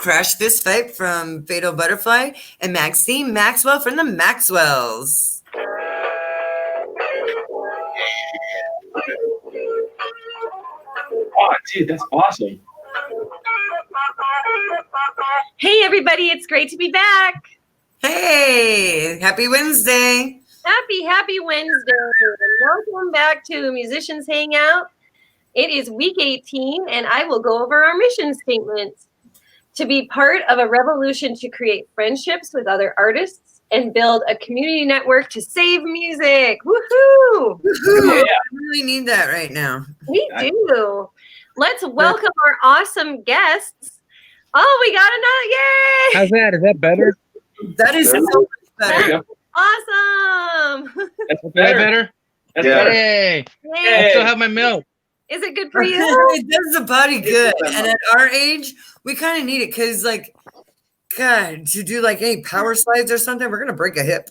Crash This Fight from Fatal Butterfly, and Maxine Maxwell from the Maxwells. Oh, dude, that's awesome. Hey, everybody. It's great to be back. Hey, happy Wednesday. Happy Wednesday. Welcome back to Musicians Hangout. It is week 18, and I will go over our mission statement. To be part of a revolution to create friendships with other artists and build a community network to save music. Woohoo! Woohoo. Yeah. I really need that right now. We do. Let's welcome our awesome guests. Oh, we got another. Yay! How's that? Is that better? That is so much better. Awesome. That's better. That's better. Hey. I still have my milk. Is it good for you? It does the body good. And at our age, we kind of need it because, like, God, to do like any power slides or something, we're going to break a hip.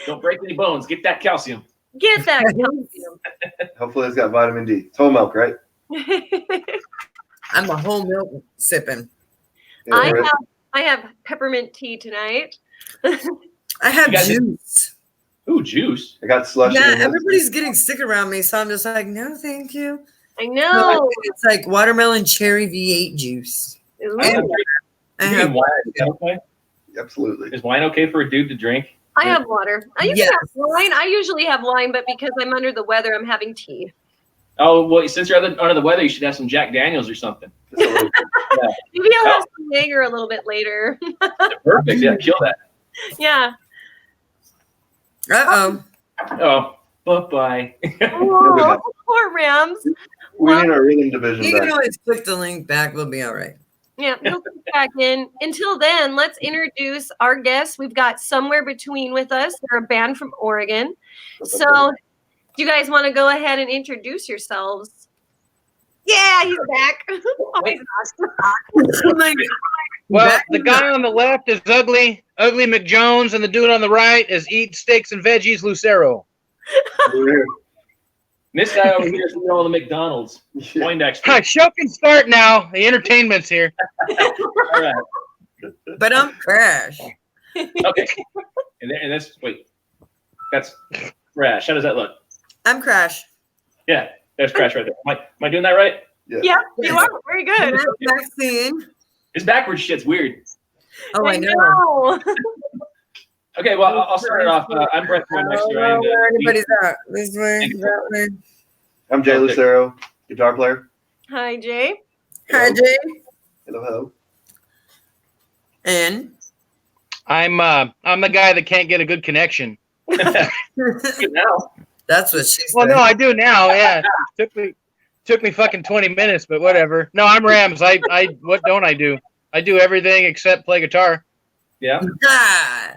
Don't break any bones. Get that calcium. Get that calcium. Hopefully it's got vitamin D. It's whole milk, right? I'm a whole milk sipping. Yeah, I have peppermint tea tonight. I have juice. Ooh, juice. I got slushy. Yeah, everybody's getting sick around me, so I'm just like, no, thank you. I know. It's like watermelon cherry V8 juice. I have wine. Absolutely. Is wine okay for a dude to drink? I have water. I usually have wine. I usually have wine, but because I'm under the weather, I'm having tea. Oh, well, since you're under the weather, you should have some Jack Daniels or something. Maybe I'll have some Jaeger a little bit later. Perfect. Yeah, kill that. Yeah. Uh-oh. Oh, bye-bye. Oh, poor Rams. We need our rhythm division You back. can always click the link back. We'll be all right. Yeah, he'll come back in. Until then, let's introduce our guests. We've got Somewhere Between with us. They're a band from Oregon. So do you guys want to go ahead and introduce yourselves? Yeah, he's back. Oh, he's not. Well, the guy on the left is Ugly McJones, and the dude on the right is Eat Steaks and Veggies Lucero. This guy over here is from all the McDonald's. Poindexter. Hi, show can start now. The entertainment's here. All right. But I'm Crash. Okay. And that's, wait. That's Crash. How does that look? I'm Crash. Yeah, there's Crash right there. Am I doing that right? Yeah, you are. Very good. Maxine. His backwards shit's weird. Oh, I know. Okay, well, I'll start it off. I'm Brett Poindexter. Everybody's out. This way, that way. I'm Jay Lucero, guitar player. Hi, Jay. Hi, Jay. Hello, hello. And I'm the guy that can't get a good connection. Now. That's what she said. Well, no, I do now. Yeah, took me fucking 20 minutes, but whatever. No, I'm Rams. I what don't I do? I do everything except play guitar. Yeah.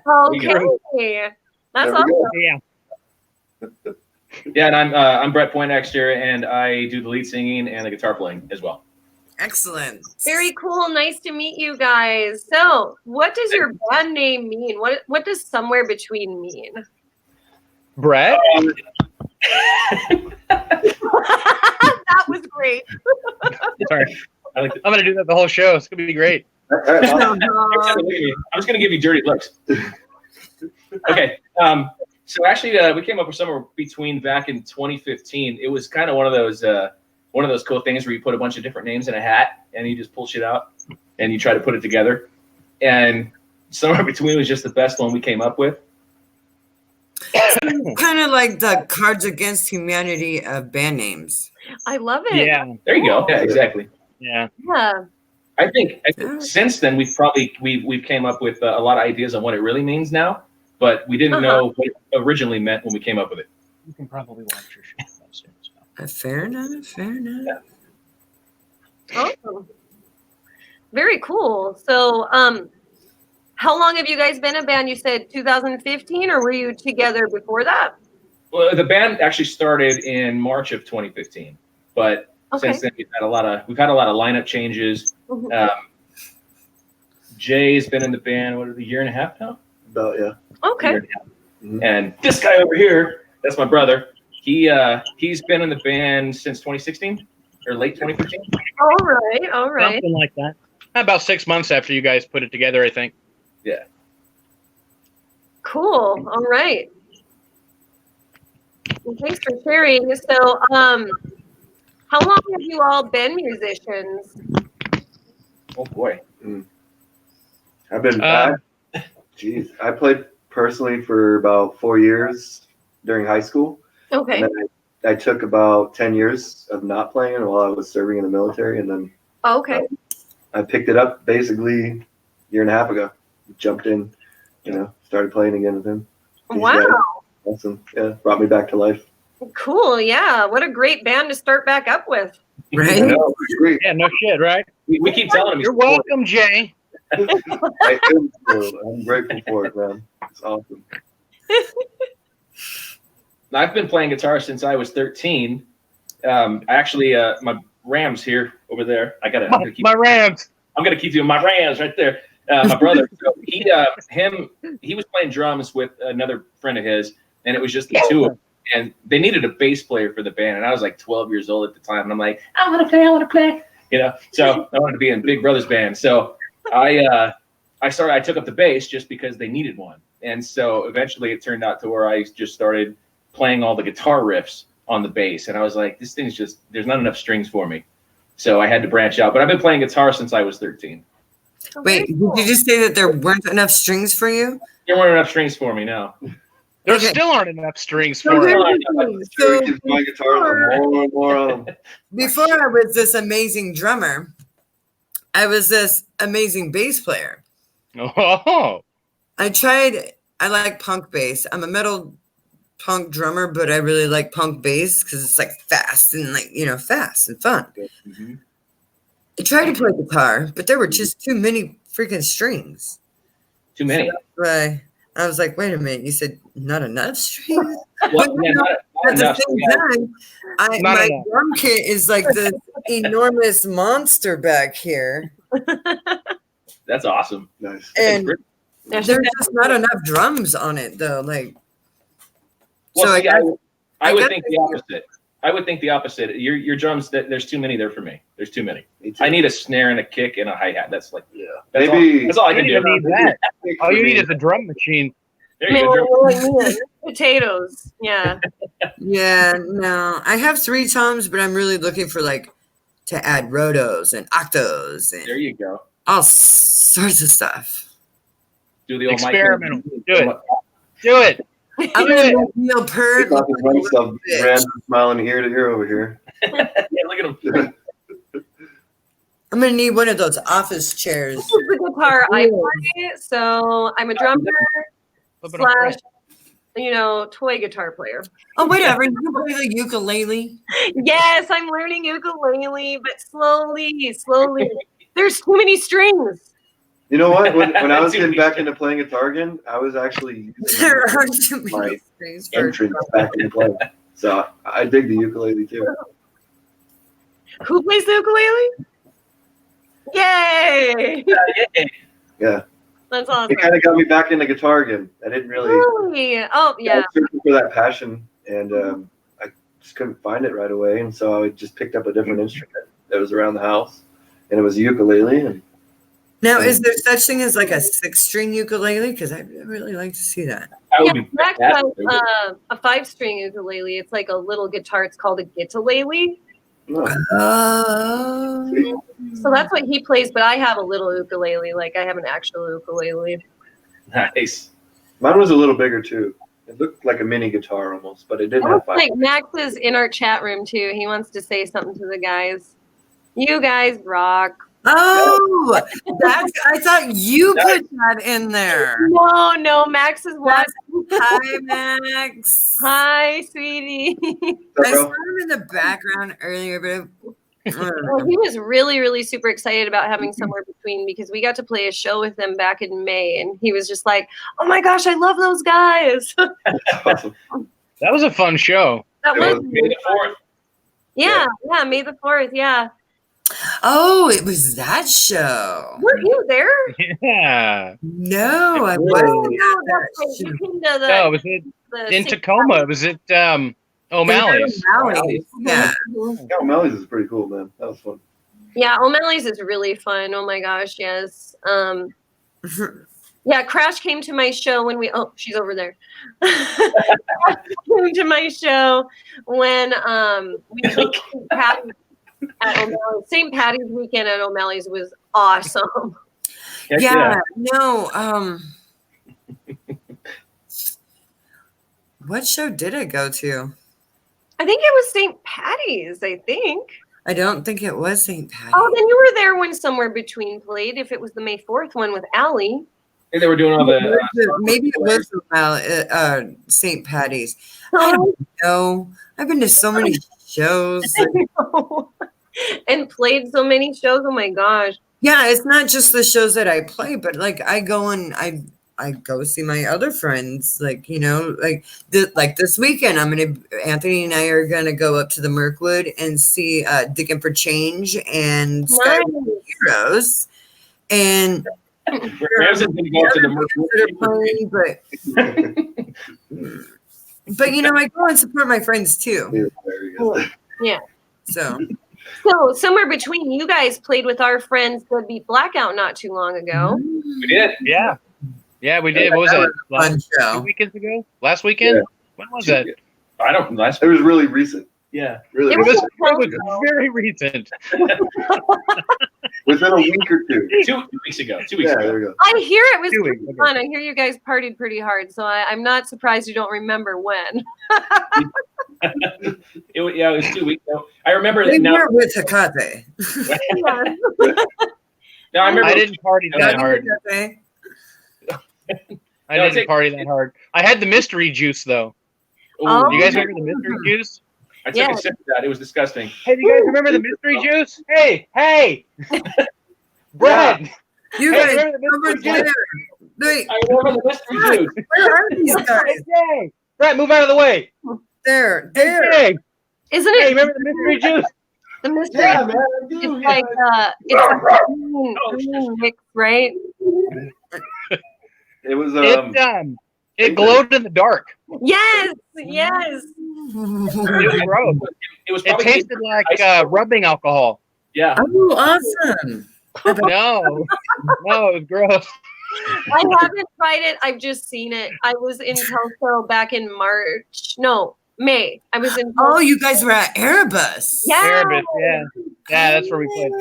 Okay. That's awesome. Yeah. Yeah, and I'm Brett Poindexter, and I do the lead singing and the guitar playing as well. Excellent. Very cool. Nice to meet you guys. So, what does your band name mean? What does Somewhere Between mean? Brett? That was great. Sorry. I'm going to do that the whole show. It's going to be great. I'm just going to give you dirty looks. Okay. So actually, we came up with somewhere between back in 2015. It was kind of one of those cool things where you put a bunch of different names in a hat and you just pull shit out and you try to put it together. And Somewhere Between was just the best one we came up with. Kind of like the Cards Against Humanity of band names. I love it. Yeah. There you go. Yeah, exactly. Yeah. Yeah. I think since then we've came up with a lot of ideas on what it really means now, but we didn't know what it originally meant when we came up with it. You can probably watch your show soon. Fair enough. Fair enough. Yeah. Awesome. Very cool. So, how long have you guys been a band? You said 2015, or were you together before that? Well, the band actually started in March of 2015, but since then we've had a lot of lineup changes. Jay's been in the band a year and a half now. About, yeah. Okay. And this guy over here, that's my brother. He's been in the band since 2016. or late 2015. All right. Something like that. About 6 months after you guys put it together, I think. Yeah. Cool. All right. Well, thanks for sharing. So, how long have you all been musicians? Oh boy. I've been. Uh, I played personally for about 4 years during high school. Okay. And then I took about 10 years of not playing while I was serving in the military, and then Okay. I picked it up basically a year and a half ago. Jumped in, started playing again with him. Wow. Awesome. Yeah, brought me back to life. Cool. Yeah. What a great band to start back up with. Right? I know, it's great. Yeah, no shit, right? We keep telling him. You're welcome, Jay. I'm grateful for it, man. It's awesome. I've been playing guitar since I was 13. Actually, my Rams here over there. My Rams. I'm gonna keep doing my Rams right there. My brother, so he was playing drums with another friend of his, and it was just the two of them. And they needed a bass player for the band, and I was like 12 years old at the time, and I'm like, I want to play. So I wanted to be in Big Brother's band. So I took up the bass just because they needed one, and so eventually it turned out to where I just started playing all the guitar riffs on the bass, and I was like, this thing's just, there's not enough strings for me, so I had to branch out. But I've been playing guitar since I was 13. Wait, did you just say that there weren't enough strings for you? There weren't enough strings for me, no. There Okay. still aren't enough strings So for it. Sure, he keeps playing guitar more and more on them. Before I was this amazing drummer, I was this amazing bass player. Oh, I like punk bass. I'm a metal punk drummer, but I really like punk bass because it's like fast and fast and fun. Mm-hmm. I tried to play guitar, but there were just too many freaking strings. Too many. Right. I was like, wait a minute. You said not enough strings? Well, yeah, not At the enough. same Yeah. time, Not my enough. drum kit is like this enormous monster back here. That's awesome. Nice. And great. there's just not enough drums on it, though. Like, Well, so see, I would think the guess- opposite. I would think the opposite. Your drums, there's too many there for me. There's too many. Me too. I need a snare and a kick and a hi-hat. That's like, Yeah. that's Maybe all I can you do. don't need that. All you need is a drum machine. There you go, drum. Man, potatoes. Yeah. yeah, no. I have 3 toms, but I'm really looking for to add rotos and octos There and you go. all sorts of stuff. Do the old mic- Experimental. Do it. Do it. I'm gonna make Neil Peart look talking like a about stuff, little bitch. Rand smiling ear to ear over here. Yeah, look at him. I'm gonna need one of those office chairs. This is the guitar I play. So I'm a drummer slash, toy guitar player. Oh, whatever. You can play the ukulele. Yes, I'm learning ukulele, but slowly. There's too many strings. You know what? When I was getting back into playing guitar again, I was actually using There are too many my strings for entrance back into play. So I dig the ukulele too. Who plays the ukulele? Yay! Yeah. That's awesome. It kind of got me back into guitar again. I didn't really. Really? Oh, I yeah. was searching for that passion, and I just couldn't find it right away. And so I just picked up a different instrument that was around the house, and it was a ukulele. And Now, is there such thing as like a 6-string ukulele? Because I'd really like to see that. That would Yeah, be Max fantastic. has a 5-string ukulele. It's like a little guitar. It's called a guitalele. oh, Oh. So that's what he plays, but I have a little ukulele. Like I have an actual ukulele. Nice. mine was a little bigger too. It looked like a mini guitar almost, but it didn't have Looks 5. like Max is in our chat room too. He wants to say something to the guys. You guys rock. Oh, I thought you put that in there. No, Max is watching. Hi, Max. Hi, sweetie. I saw him in the background earlier, but Well, he was really, really super excited about having Somewhere Between because we got to play a show with them back in May, and he was just like, "Oh my gosh, I love those guys." That's awesome. That was a fun show. That was May the 4th. yeah, May the 4th, yeah. oh, it was that show. Were you there? Yeah. No, I Really? wasn't. No, that's right. You came to No, it was the in Tacoma. It was at O'Malley's. O'Malley's. Yeah. Mhm. Yeah, O'Malley's is pretty cool, man. That was fun. Yeah, O'Malley's is really fun. Oh my gosh, yes. Yeah, Crash came to my show when she's over there. Came to my show when we took St. Patty's at O'Malley's. St. Patty's weekend at O'Malley's was awesome. Heck Yeah. No. What show did I go to? I think it was St. Patty's, I think. I don't think it was St. Patty's. Oh, then you were there when Somewhere Between played, if it was the May 4th one with Allie. I think they were doing all the. Maybe it was St. Patty's. I don't know. I've been to so many shows. And played so many shows. Oh my gosh. Yeah, it's not just the shows that I play, but like I go and I go see my other friends. Like, you know, like this weekend, Anthony and I are gonna go up to the Mirkwood and see Digging for Change and Sky Heroes. And Rams is going to go up to the but you know, I go and support my friends too. Yeah. So Somewhere Between, you guys played with our friends Good Beat Blackout not too long ago. We did. Yeah. Yeah, we did. What was that? Fun show. 2 weekends ago? Last weekend? Yeah. When was that? I don't. Last. It was really recent. Yeah. Really It It recent. was very recent. Within a week or two. 2 weeks ago. 2 weeks Yeah, ago. there you go. I hear it was 2 pretty weeks, fun. I hear you guys partied pretty hard, so I'm not surprised you don't remember when. It was 2 weeks ago. I remember they now. were with Hecate. No, I remember. I didn't party that hard. Hecate. I didn't party that hard. I had the mystery juice, though. Oh. You guys remember the mystery juice? I took a sip of that. It was disgusting. Hey, do you guys remember the mystery juice? Hey! Brad! You Hey, guys, remember the over mystery juice? there. I remember the mystery juice. Where are these guys? Hey! Brad, move out of the way! There. Hey! Isn't Hey, it remember the mystery juice? the mystery? Yeah, man. I do, It's yeah. like green mix, right? It was It glowed in the dark. Yes. It was gross. It was It probably tasted like rubbing alcohol. Yeah. Oh, awesome. No, it was gross. I haven't tried it. I've just seen it. I was in Kelso back in March. No, May. I was in. Oh, you guys were at Erebus. Yeah. Erebus, yeah. Yeah, that's where we played.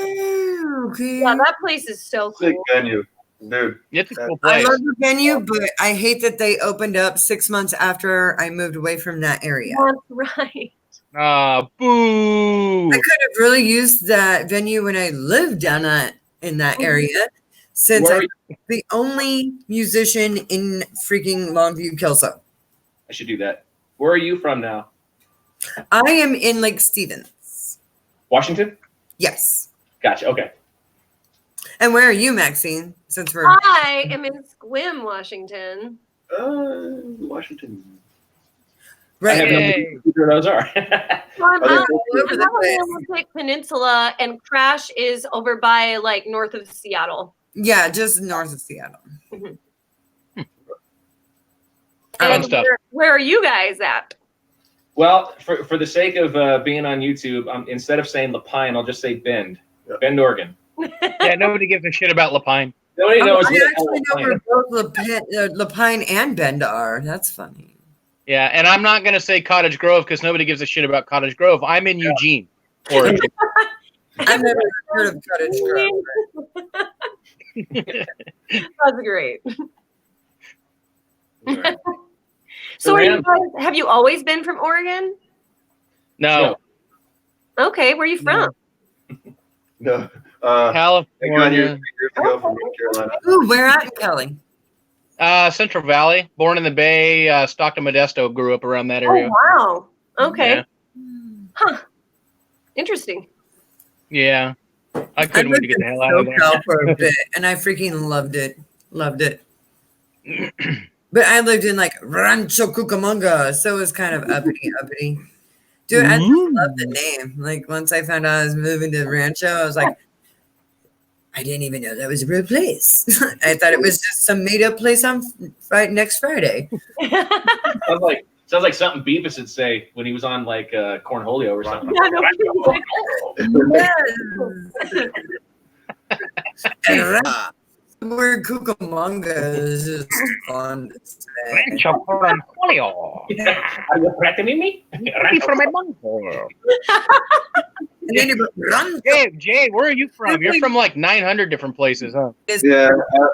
Okay. Yeah, that place is so sick cool. venue. Dude. It's a cool I place. love the venue, but I hate that they opened up 6 months after I moved away from that area. That's right. Boo! I could have really used that venue when I lived down in that area, since Where I'm the only musician in freaking Longview, Kelso. I should do that. Where are you from now? I am in Lake Stevens. Washington? Yes. Gotcha. Okay. And where are you, Maxine? Since we're I am in Squim, Washington. Washington. I right. have no idea who those are. So I'm Are they out all over the on place? the Olympic Peninsula, and Crash is over by like north of Seattle. Yeah, just north of Seattle. Fun And stuff. where are you guys at? Well, for the sake of being on YouTube, instead of saying Lapine, I'll just say Bend. Yeah. Bend, Oregon. Yeah, nobody gives a shit about Lapine. Nobody knows. I actually know where both Lapine and Bend are. That's funny. Yeah, and I'm not going to say Cottage Grove because nobody gives a shit about Cottage Grove. I'm in Eugene, Oregon. I've never heard of Cottage Grove. That's great. Right. So are you guys, have you always been from Oregon? No, Okay, where are you from? No. I got here California, 3 years ago from North Carolina. Ooh, where at, Kelly? Central Valley, born in the Bay, Stockton Modesto, grew up around that Oh, area. wow. Okay. Yeah. Huh. Interesting. Yeah. I couldn't wait to get the hell out of there. SoCal for a bit, and I freaking loved it. Loved it. But I lived in like Rancho Cucamonga, so it was kind of uppity. Dude, I just love the name. Like once I found out I was moving to Rancho, I was like, I didn't even know that was a real place. I thought it was just some made up place on next Friday. Sounds Sounds like something Beavis would say when he was on like Cornholio or something. Yeah, no, The word Cucamonga is just fun to say. Rancho Cornholio. Are you threatening me? From my bunker. And then you run. Jay, where are you from? You're from like 900 different places, huh? Yeah,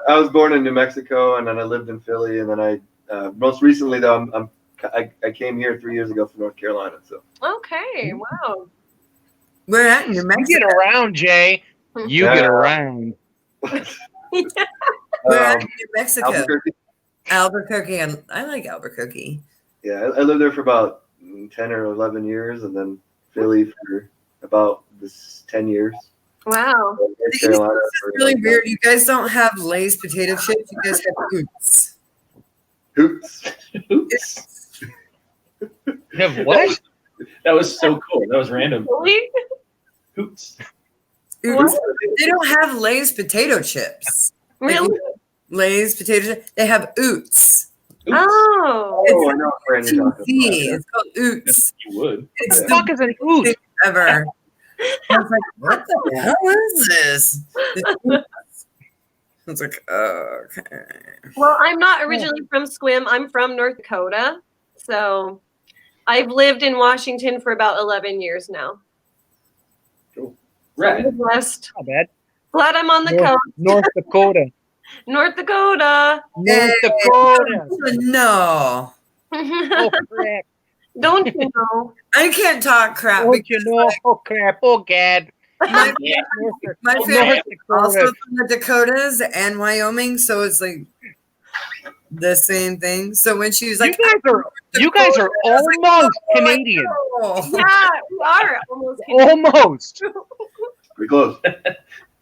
I was born in New Mexico, and then I lived in Philly, and then I most recently though I came here 3 years ago from North Carolina. So Okay, wow. We're at New You Mexico. get around, Jay. You Yeah. get around. We're at New Mexico. Albuquerque. Albuquerque. I like Albuquerque. Yeah, I lived there for about 10 or 11 years, and then Philly for about 10 years. Wow. North It's Carolina for really like weird. You guys don't have Lay's potato chips. You guys have Oots. Hoots. Oops. You have what? That was so cool. That was random. Really? Oops. Oots. They don't have Lay's potato chips. Really? Lay's potato chips. They have Oots. Oops. Oh. Oh, I know what brand you're talking TV. about. It's called Oots. You would. It's What the fuck is an oot? thing ever. I was like, what the hell is this? It's Oots. I was like, oh, okay. Well, I'm not originally from Squim. I'm from North Dakota. So I've lived in Washington for about 11 years now. Right. Midwest. Not bad. Glad I'm on the North, coast. North Dakota. North Dakota. North Dakota. No. Oh crap! Don't you know? I can't talk crap Don't you because know? Oh crap! Oh god! my, my North family Dakota. also from the Dakotas and Wyoming, so it's like the same thing. So when she was like, You guys are almost Canadian. oh, Yeah, we are almost. Almost. Pretty close.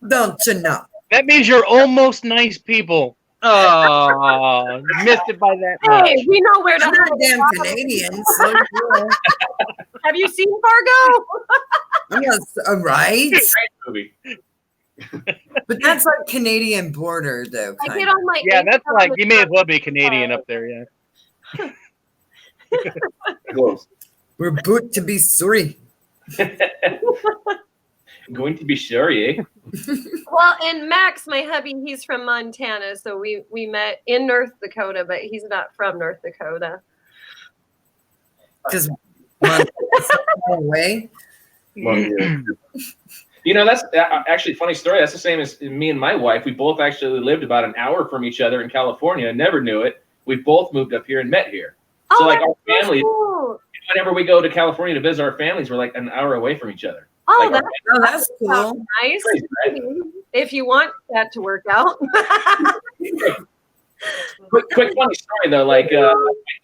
don't you know? That means you're almost nice people. Oh, missed it by that much. Hey, we know where to I'm not hide. damn Canadian. So, yeah. Have you seen Fargo? I'm not, right? Great movie. But that's like Canadian border, though. I Kind get of. on my. Yeah, that's income like with you may as well be Canadian up there. Yeah. Pretty close. We're boot to be sorry. Going to be sorry, eh? Well, and Max, my hubby, he's from Montana, so we met in North Dakota, but he's not from North Dakota. Because away. Well, yeah. You know, that's actually a funny story. That's the same as me and my wife. We both actually lived about an hour from each other in California. Never knew it. We both moved up here and met here. So, like, our that's family, cool. whenever we go to California to visit our families, we're like an hour away from each other. Oh, Like, that's Oh, that's cool. nice. Crazy, right? If you want that to work out. Quick funny story though. Like my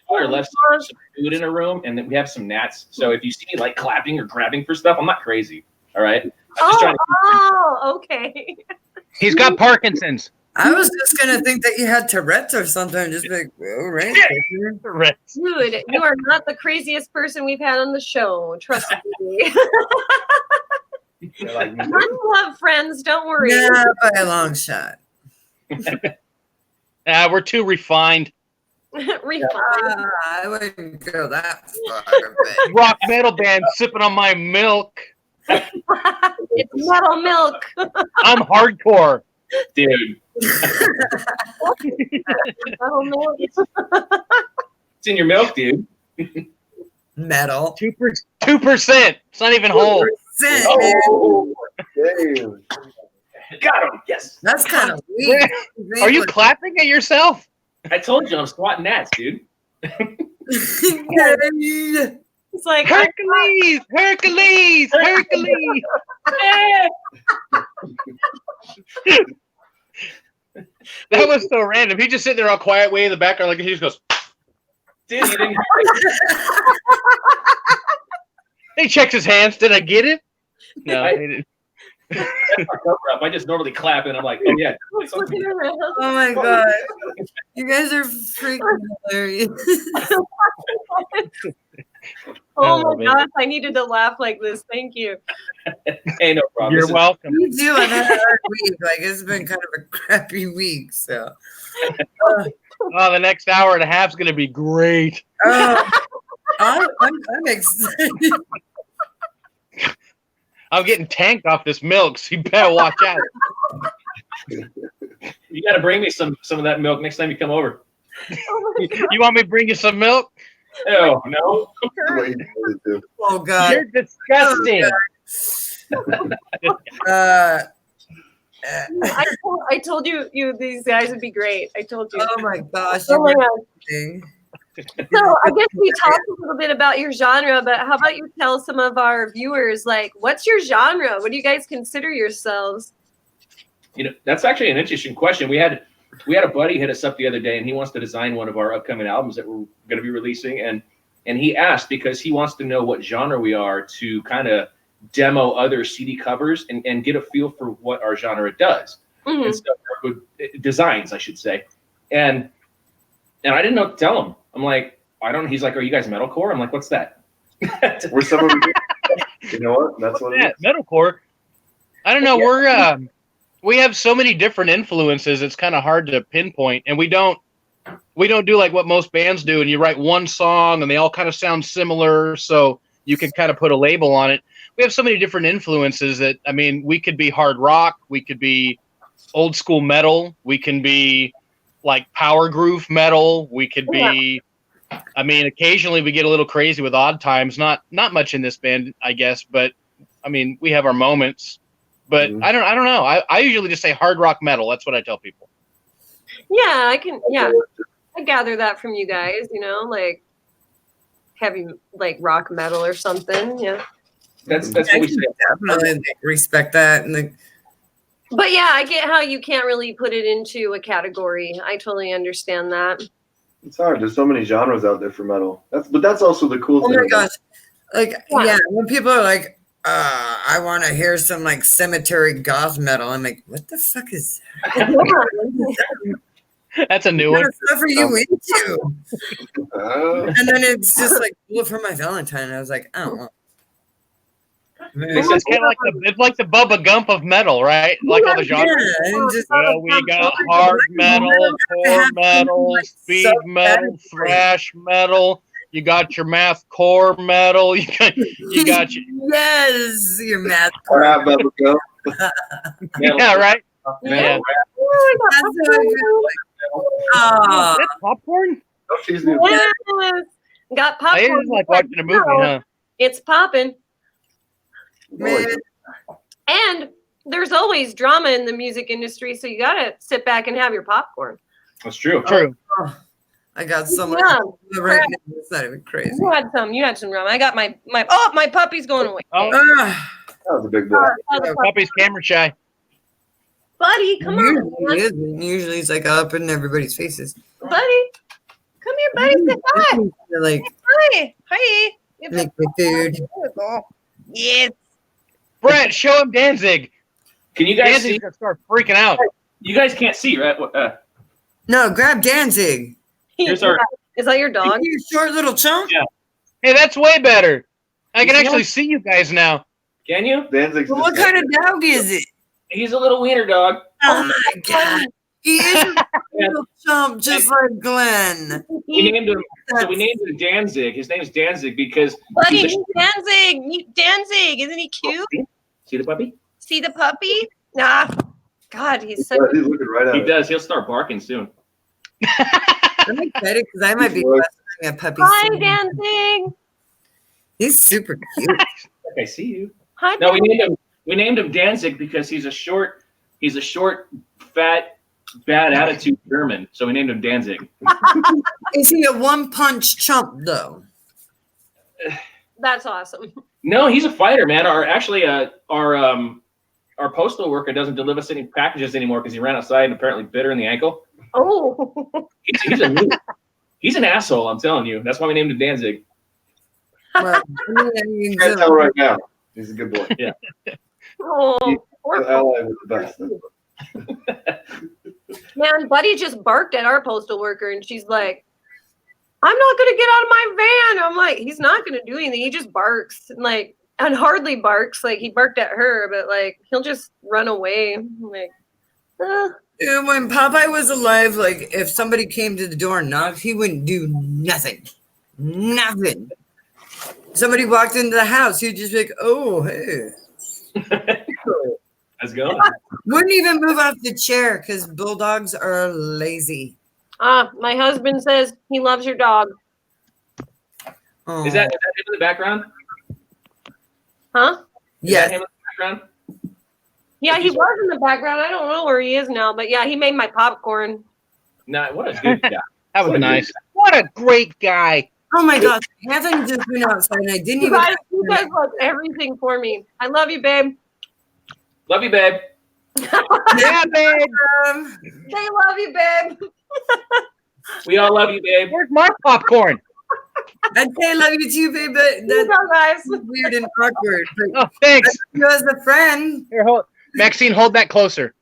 daughter left some food in her room, and then we have some gnats. So if you see me like clapping or grabbing for stuff, I'm not crazy. All right. I'm just trying to Oh, okay. He's got Parkinson's. I was just gonna think that you had Tourette's or something. Just be like, oh, right. Dude, you are not the craziest person we've had on the show. Trust me. They're like, None love friends. Don't worry. Nah, by a long shot. We're too refined. Refined. I wouldn't go that far. But Rock metal band sipping on my milk. It's metal milk. I'm hardcore. dude. Metal milk. It's in your milk, dude. metal. 2%. It's not even whole. Oh, Damn. got him. Yes. That's kind of weak. Are you clapping at yourself? I told you I'm squatting gnats, dude. It's like Hercules! Hercules! Hercules! That was so random. He just sitting there all quiet, way in the background, like he just goes. Dude, you didn't. He checks his hands. Did I get it? No, he didn't. I just normally clap and I'm like, oh yeah. looking around. Oh my god. You guys are freaking hilarious. Oh my gosh, I needed to laugh like this. Thank you. Hey, no problem. You're welcome. You do. I've had a hard week. Like, it's been kind of a crappy week. So, Oh, the next hour and a half is going to be great. oh, I'm excited. I'm getting tanked off this milk, so you better watch out. You got to bring me some of that milk next time you come over. You want me to bring you some milk? Oh no! Oh God. You're disgusting. I told you these guys would be great. I told you. Oh my gosh. Oh my gosh. Thing. So I guess we talked a little bit about your genre, but how about you tell some of our viewers, like, what's your genre? What do you guys consider yourselves? You know, that's actually an interesting question. We had a buddy hit us up the other day, and he wants to design one of our upcoming albums that we're going to be releasing, and he asked because he wants to know what genre we are to kind of demo other CD covers and get a feel for what our genre does. Mm-hmm. And so designs, I should say, and I didn't know what to tell him. I'm like, I don't. He's like, are you guys metalcore? I'm like, what's that? We're some of you know what? That's what it is. Metalcore. I don't know. We have so many different influences. It's kind of hard to pinpoint, and we don't do like what most bands do. And you write one song, and they all kind of sound similar, so you can kind of put a label on it. We have so many different influences that, I mean, we could be hard rock, we could be old school metal, we can be like power groove metal, we could be, I mean, occasionally we get a little crazy with odd times, not much in this band, I guess, but I mean, we have our moments, but I don't know. I usually just say hard rock metal. That's what I tell people. Yeah, I gather that from you guys, you know, like heavy, like rock metal or something. Yeah. That's what we say. Definitely respect that. And But yeah, I get how you can't really put it into a category. I totally understand that. It's hard. There's so many genres out there for metal. That's also the cool thing. oh my gosh. Like, yeah, when people are like, I want to hear some like cemetery goth metal. I'm like, what the fuck is that? That's a new What one. stuff are you into? Uh, And then it's just like, well, for my Valentine, I was like, I don't know. It's kind of like the Bubba Gump of metal, right? Like all the genres. Yeah, and just, Well, we got hard metal, core metal, speed metal, thrash metal. You got your math core metal. You got your yes, your math. all right, Bubba, go. yeah, right. Yeah. Oh, That's popcorn. Don't tease me. Yes. Got popcorn. I just like watching a movie, huh? It's popping. man. And there's always drama in the music industry, so you gotta sit back and have your popcorn. That's true. True. Oh, I got so much Yeah. right now. It's not even crazy. You had some drama. I got my puppy's going away. Oh, Ah, That was a big boy. puppy's camera shy. Buddy, come on. usually it's like up in everybody's faces. Buddy. Come here, buddy. Say hi. They're like, Hi. Hi. make me food. Yes. Brett, show him Danzig. Can you guys see? Danzig's gonna start freaking out. You guys can't see, right? No, grab Danzig. Here's our. Is that your dog? You short little chump. Yeah. Hey, that's way better. I can actually see you guys now. Can you? Danzig's Well, what kind of dog is it? He's a little wiener dog. Oh my god. He is a little chump just like Glenn. We named him. So we named him Danzig. His name is Danzig because Buddy, he's meet Danzig. Meet Danzig. Isn't he cute? See the puppy? See the puppy? Nah. God, he's such He's looking right at He it. does. He'll start barking soon. I'm excited because I might be What? rescuing a puppy Hi, soon. Danzig. He's super cute. I see you. Hi, No, Danzig. we named him Danzig because he's a short, fat, bad attitude German. So we named him Danzig. Is he a one-punch chump though? That's awesome. No, he's a fighter, man. Our postal worker doesn't deliver us any packages anymore because he ran outside and apparently bit her in the ankle. Oh. He's an asshole. I'm telling you. That's why we named him Danzig. Well, You can't tell right now. He's a good boy. Yeah. Oh. The ally was the best. Man, Buddy just barked at our postal worker, and she's like, I'm not going to get out of my van. I'm like, he's not going to do anything. He just barks, and hardly barks. Like, he barked at her, but, like, he'll just run away. I'm like, Dude, when Popeye was alive, like if somebody came to the door and knocked, he wouldn't do nothing. Nothing. somebody walked into the house, he'd just be like, "Oh, hey." How's it going? Wouldn't even move off the chair because bulldogs are lazy. My husband says he loves your dog. Oh. Is that him in the background? Huh? Is Yes. that him in the background? Yeah, he was in the background. I don't know where he is now, but yeah, he made my popcorn. Nah, what a good guy. That was nice. What a great guy. Oh my God. Anthony just went outside and I didn't You even. guys love everything for me. I love you, babe. Love you, babe. Yeah, babe. They love you, babe. We all love you, babe. Where's my popcorn? I'd say I love you too, babe, but You that's go, guys. weird and awkward. But Oh, thanks. you as a friend. Here, Maxine, hold that closer.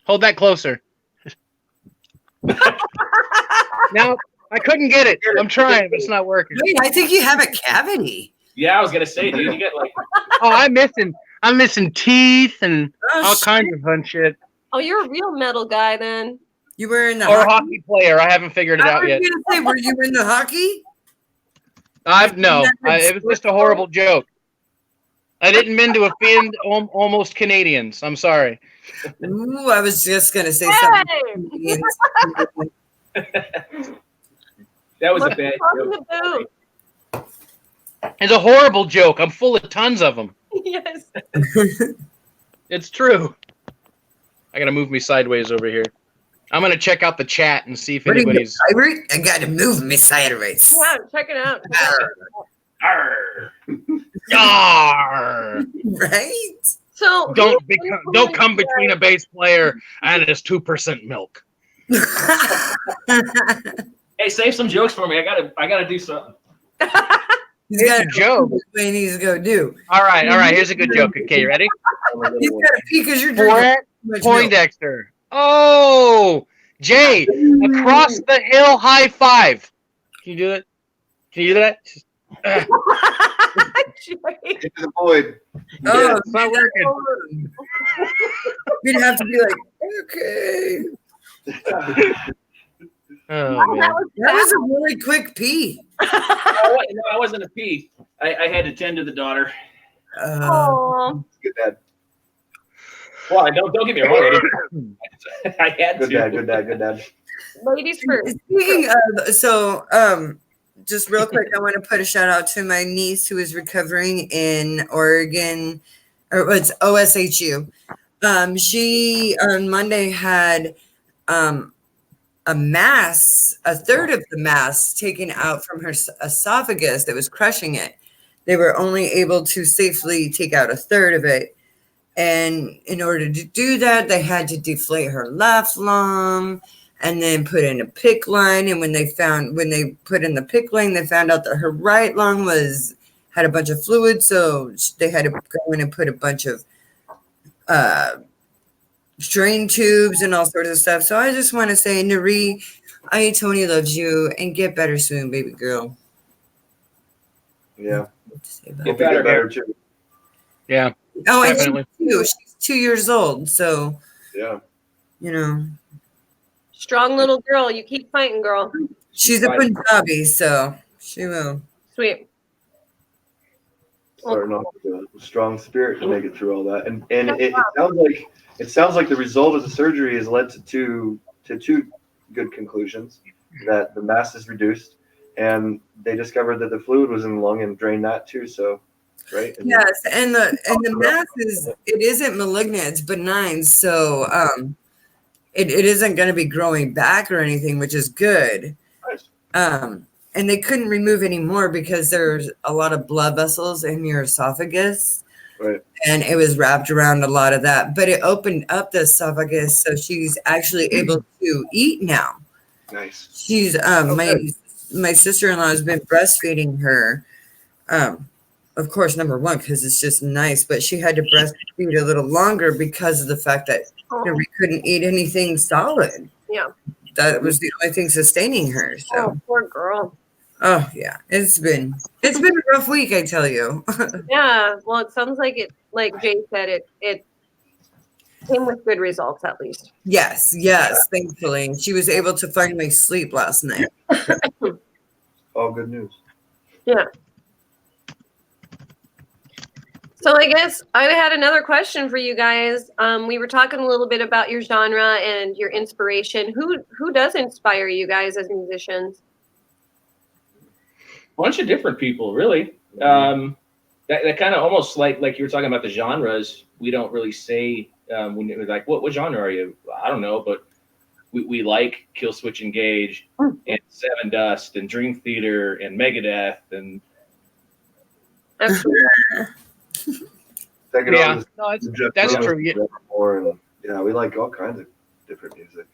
Hold that closer. No, I couldn't get it. I'm trying, but it's not working. Wait, I think you have a cavity. Yeah, I was gonna say, dude, you got like Oh, I'm missing teeth and Oh, all shit. kinds of fun shit. Oh, you're a real metal guy then. You were in the Or a hockey. hockey player. I haven't figured it I out was yet. gonna say, were you in the hockey? It was just a horrible joke. I didn't mean to offend almost Canadians. I'm sorry. Ooh, I was just gonna say Hey! something. that was a What's bad wrong joke. with you? It's a horrible joke. I'm full of tons of them. Yes. It's true. I gotta move me sideways over here. I'm gonna check out the chat and see if What are you, anybody's. Irish? I gotta move me sideways. Yeah, check it out. Arr. Yarr! Right? So Don't come between a bass player and his 2% milk. Hey, save some jokes for me. I gotta do something. He's Here's got a joke. What he needs to go do. All right. Here's a good joke. Okay, you ready? He's got to pee because you're drinking too much milk. Poindexter. Oh, Jay, across the hill, high five. Can you do it? Can you do that? Into the void. Oh, It's not working. we'd have to be like, okay. Oh, that man. was That was a really quick pee. No, I wasn't a pee. I had to tend to the daughter. Oh, Good dad. Well, don't get me wrong. I had Good to. dad. Good dad. Good dad. ladies first. Speaking of, just real quick, I want to put a shout out to my niece who is recovering in Oregon, or it's OSHU. She on Monday had a mass, a third of the mass taken out from her esophagus that was crushing it. They were only able to safely take out a third of it. And in order to do that, they had to deflate her left lung and then put in a PICC line. And when they put in the PICC line, they found out that her right lung had a bunch of fluid. So they had to go in and put a bunch of drain tubes and all sorts of stuff. So I just want to say, Nari, Tony loves you, and get better soon, baby girl. Yeah. Get better. Too. Yeah. Oh, and Definitely. she's 2 years old, so Yeah. you know Strong little girl. You keep fighting, girl. she's a Punjabi, so she will. Sweet. Starting off with a strong spirit to make it through all that, and it sounds like the result of the surgery has led to two good conclusions: that the mass is reduced, and they discovered that the fluid was in the lung and drained that too. So, right? And Yes, and the mass isn't malignant; it's benign, so it isn't going to be growing back or anything, which is good. Nice. And they couldn't remove any more because there's a lot of blood vessels in your esophagus. Right. And it was wrapped around a lot of that. But it opened up the esophagus, so she's actually able to eat now. Nice. She's my sister-in-law has been breastfeeding her. Of course, number one, because it's just nice, but she had to breastfeed a little longer because of the fact that we couldn't eat anything solid. Yeah. That was the only thing sustaining her. So Oh, poor girl. oh yeah, it's been a rough week, I tell you. Yeah. Well, it sounds like it. Like Jay said, it came with good results at least. Yes, thankfully. She was able to finally sleep last night. All good news. Yeah. So I guess I had another question for you guys. We were talking a little bit about your genre and your inspiration. Who does inspire you guys as musicians? Bunch of different people, really. That kind of almost like you were talking about the genres. We don't really say when it was like, what genre are you? I don't know, but we like Kill Switch Engage and Seven Dust and Dream Theater and Megadeth and Yeah, no, that's true. Yeah, we like all kinds of different music,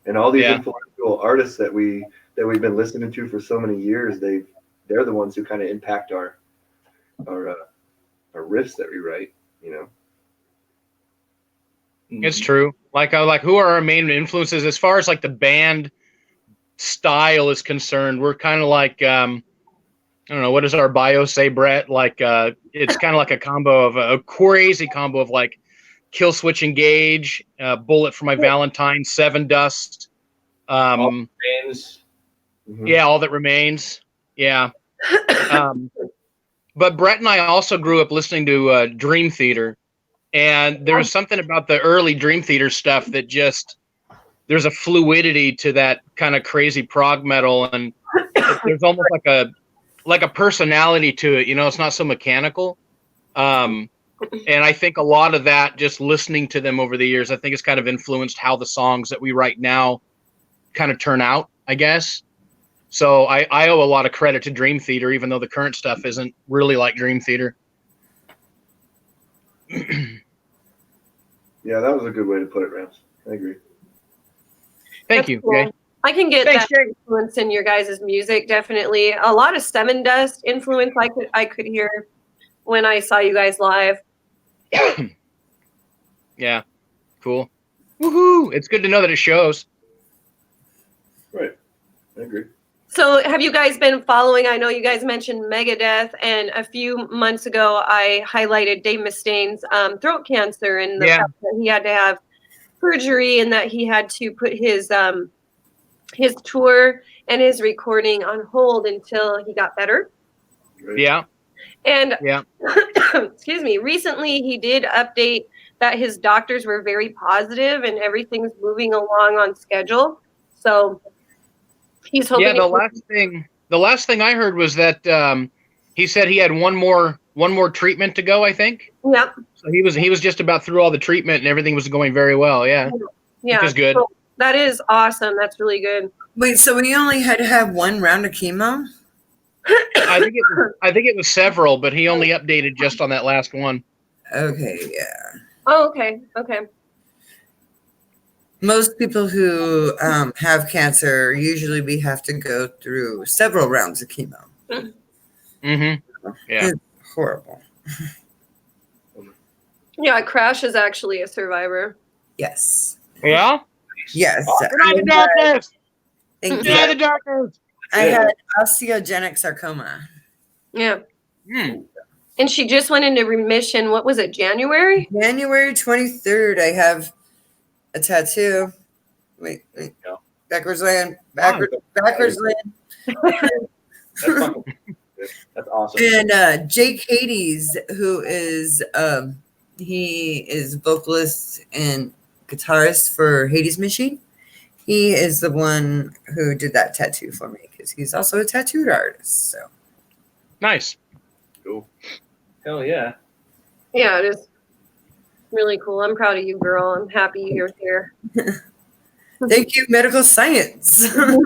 and all these influential artists that we've been listening to for so many years. They're the ones who kind of impact our riffs that we write. You know, it's true. Like who are our main influences as far as like the band style is concerned? We're kind of like I don't know, what does our bio say, Brett? Like it's kind of like a combo of a crazy combo of like Kill Switch Engage, Bullet for My Valentine, Seven Dust, All That Remains. Yeah, All That Remains. Yeah. But Brett and I also grew up listening to Dream Theater, and there was something about the early Dream Theater stuff that just there's a fluidity to that kind of crazy prog metal, and there's almost like a personality to it, you know. It's not so mechanical. And I think a lot of that, just listening to them over the years, I think it's kind of influenced how the songs that we write now kind of turn out, I guess. So I owe a lot of credit to Dream Theater, even though the current stuff isn't really like Dream Theater. Yeah, that was a good way to put it, Rams. I agree. Thank you. Cool. Okay. I can get that influence in your guys' music, definitely. A lot of Seven Dust influence I could hear when I saw you guys live. Yeah, cool. Woohoo! It's good to know that it shows. Right, I agree. So have you guys been following? I know you guys mentioned Megadeth, and a few months ago I highlighted Dave Mustaine's throat cancer and the fact that he had to have surgery and that he had to put his tour and his recording on hold until he got better. Yeah. And excuse me, recently he did update that his doctors were very positive and everything's moving along on schedule. So he's hoping. Yeah, the last thing I heard was that he said he had one more treatment to go, I think. Yep. So he was just about through all the treatment and everything was going very well. Yeah. Yeah. Which is good. So that is awesome. That's really good. Wait, so we only had to have one round of chemo? I think it was several, but he only updated just on that last one. Okay, yeah. Oh, okay. Okay. Most people who have cancer, usually we have to go through several rounds of chemo. Mm-hmm. Yeah. It's horrible. Yeah, Crash is actually a survivor. Yes. Yeah? Yes. We're the darkness. Thank We're the you. darkness. I had osteogenic sarcoma. Yeah. And she just went into remission. What was it, January? January 23rd, I have a tattoo. Wait. Backwards land. Backwards land. That's awesome. And Jake Hades, who is he is vocalist and guitarist for Hades Machine. He is the one who did that tattoo for me because he's also a tattooed artist. So nice. Cool. Hell yeah. Yeah, it is really cool. I'm proud of you, girl. I'm happy you're here. Thank you, medical science. We're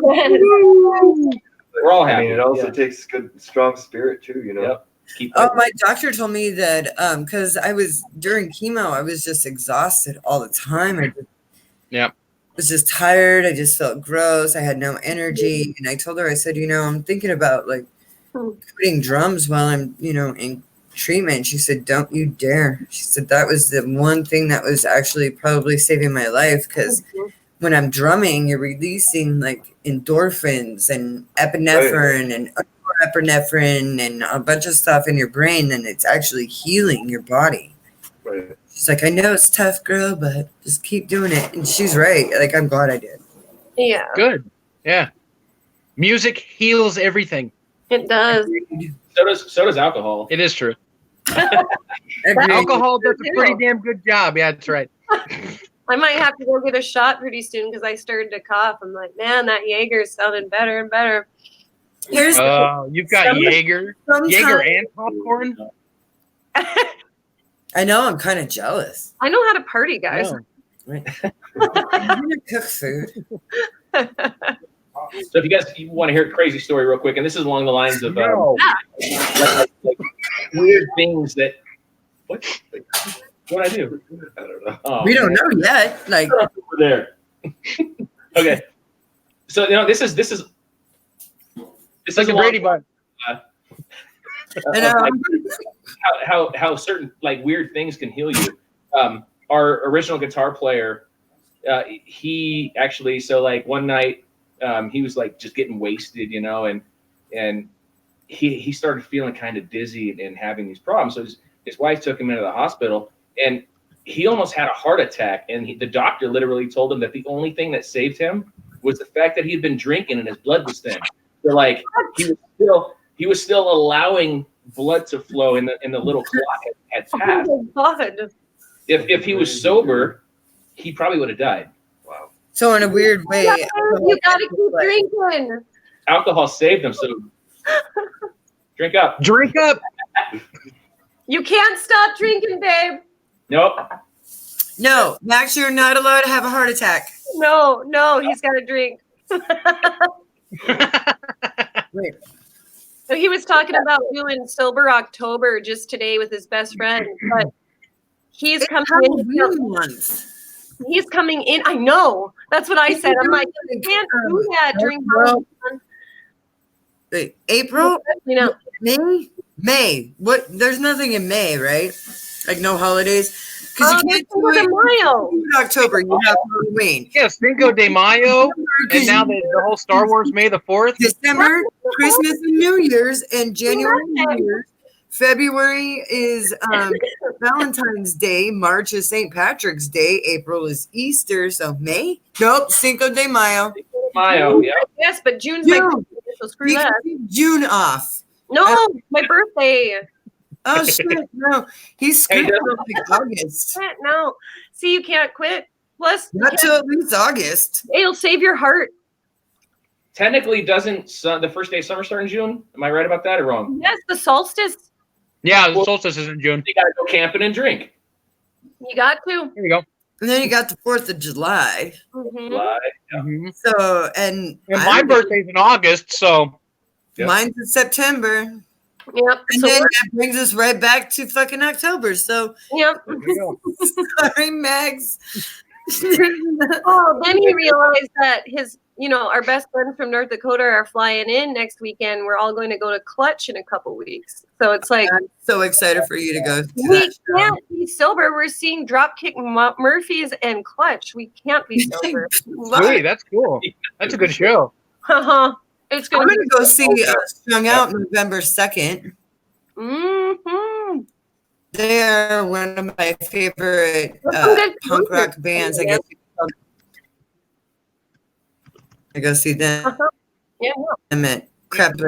all happy. I mean, it also takes good, strong spirit too, you know. Yep. My doctor told me that because I was during chemo, I was just exhausted all the time. I was just tired. I just felt gross. I had no energy. And I told her, I said, I'm thinking about like quitting drums while I'm, in treatment. She said, don't you dare. She said that was the one thing that was actually probably saving my life because when I'm drumming, you're releasing like endorphins and epinephrine and norepinephrine and a bunch of stuff in your brain, and it's actually healing your body. Right. She's like, I know it's tough, girl, but just keep doing it. And she's right. Like, I'm glad I did. Yeah. Good. Yeah. Music heals everything. It does. So does alcohol. It is true. Agreed. Alcohol does a pretty damn good job. Yeah, that's right. I might have to go get a shot pretty soon because I started to cough. I'm like, man, that Jaeger's sounding better and better. Here's You've got Jaeger and popcorn. I know, I'm kind of jealous. I know how to party, guys. No. I'm gonna cook food. So if you want to hear a crazy story real quick, and this is along the lines of like weird things that what I do? I don't know. Oh, We don't know yet. Like over there. Okay. So this is like a Brady Bunch. I know. how certain like weird things can heal you. Our original guitar player, he actually like one night he was like just getting wasted, and he started feeling kind of dizzy and having these problems. So his wife took him into the hospital, and he almost had a heart attack. And the doctor literally told him that the only thing that saved him was the fact that he had been drinking and his blood was thin. So like he was still allowing blood to flow in the little clot had passed. Oh my God. If he was sober, he probably would have died. Wow. So in a weird way, You gotta keep drinking. Alcohol saved him, so drink up. Drink up. You can't stop drinking, babe. Nope. no, Max, you're not allowed to have a heart attack. No, he's got to drink. Wait. So he was talking about doing sober October just today with his best friend, but he's coming Halloween month. He's coming in. I know. That's what I said. I'm like, you can't do that during Halloween. Wait, April? You know, May. What? There's nothing in May, right? Like no holidays. Because you can't do Cinco de it Mayo. in October. You have Halloween. Yeah, Cinco de Mayo, and now the whole Star Wars May the 4th. December, Christmas and New Year's, and January New Year's. February is Valentine's Day. March is St. Patrick's Day. April is Easter. So May? Nope. Cinco de Mayo. Mayo, yeah. Yes, but June's my June. birthday, so screw You that. can take June off. No, my birthday. Oh shit! No, he's screwed up like August. No. See, you can't quit. Plus, Not till at least August. it'll save your heart. Technically, doesn't the first day of summer start in June? Am I right about that or wrong? Yes, the solstice. Yeah, the solstice is in June. You gotta go camping and drink. You got to. Here you go. And then you got the 4th of July. Mhm. July. Mhm. So and My birthday's in August, so Yep. mine's in September. Yep. And So then that brings us right back to fucking October. So yep. there you go. sorry, Max. Oh, then he realized that our best friends from North Dakota are flying in next weekend. We're all going to go to Clutch in a couple weeks. So it's like I'm so excited for you to go to we that show. can't be sober. We're seeing Dropkick Murphys and Clutch. We can't be sober. Sweet, that's cool. That's a good show. It's I'm going gonna go see Strung Out November 2nd. Mm-hmm. They are one of my favorite punk rock bands. I guess I go see them. Yeah. At crap, but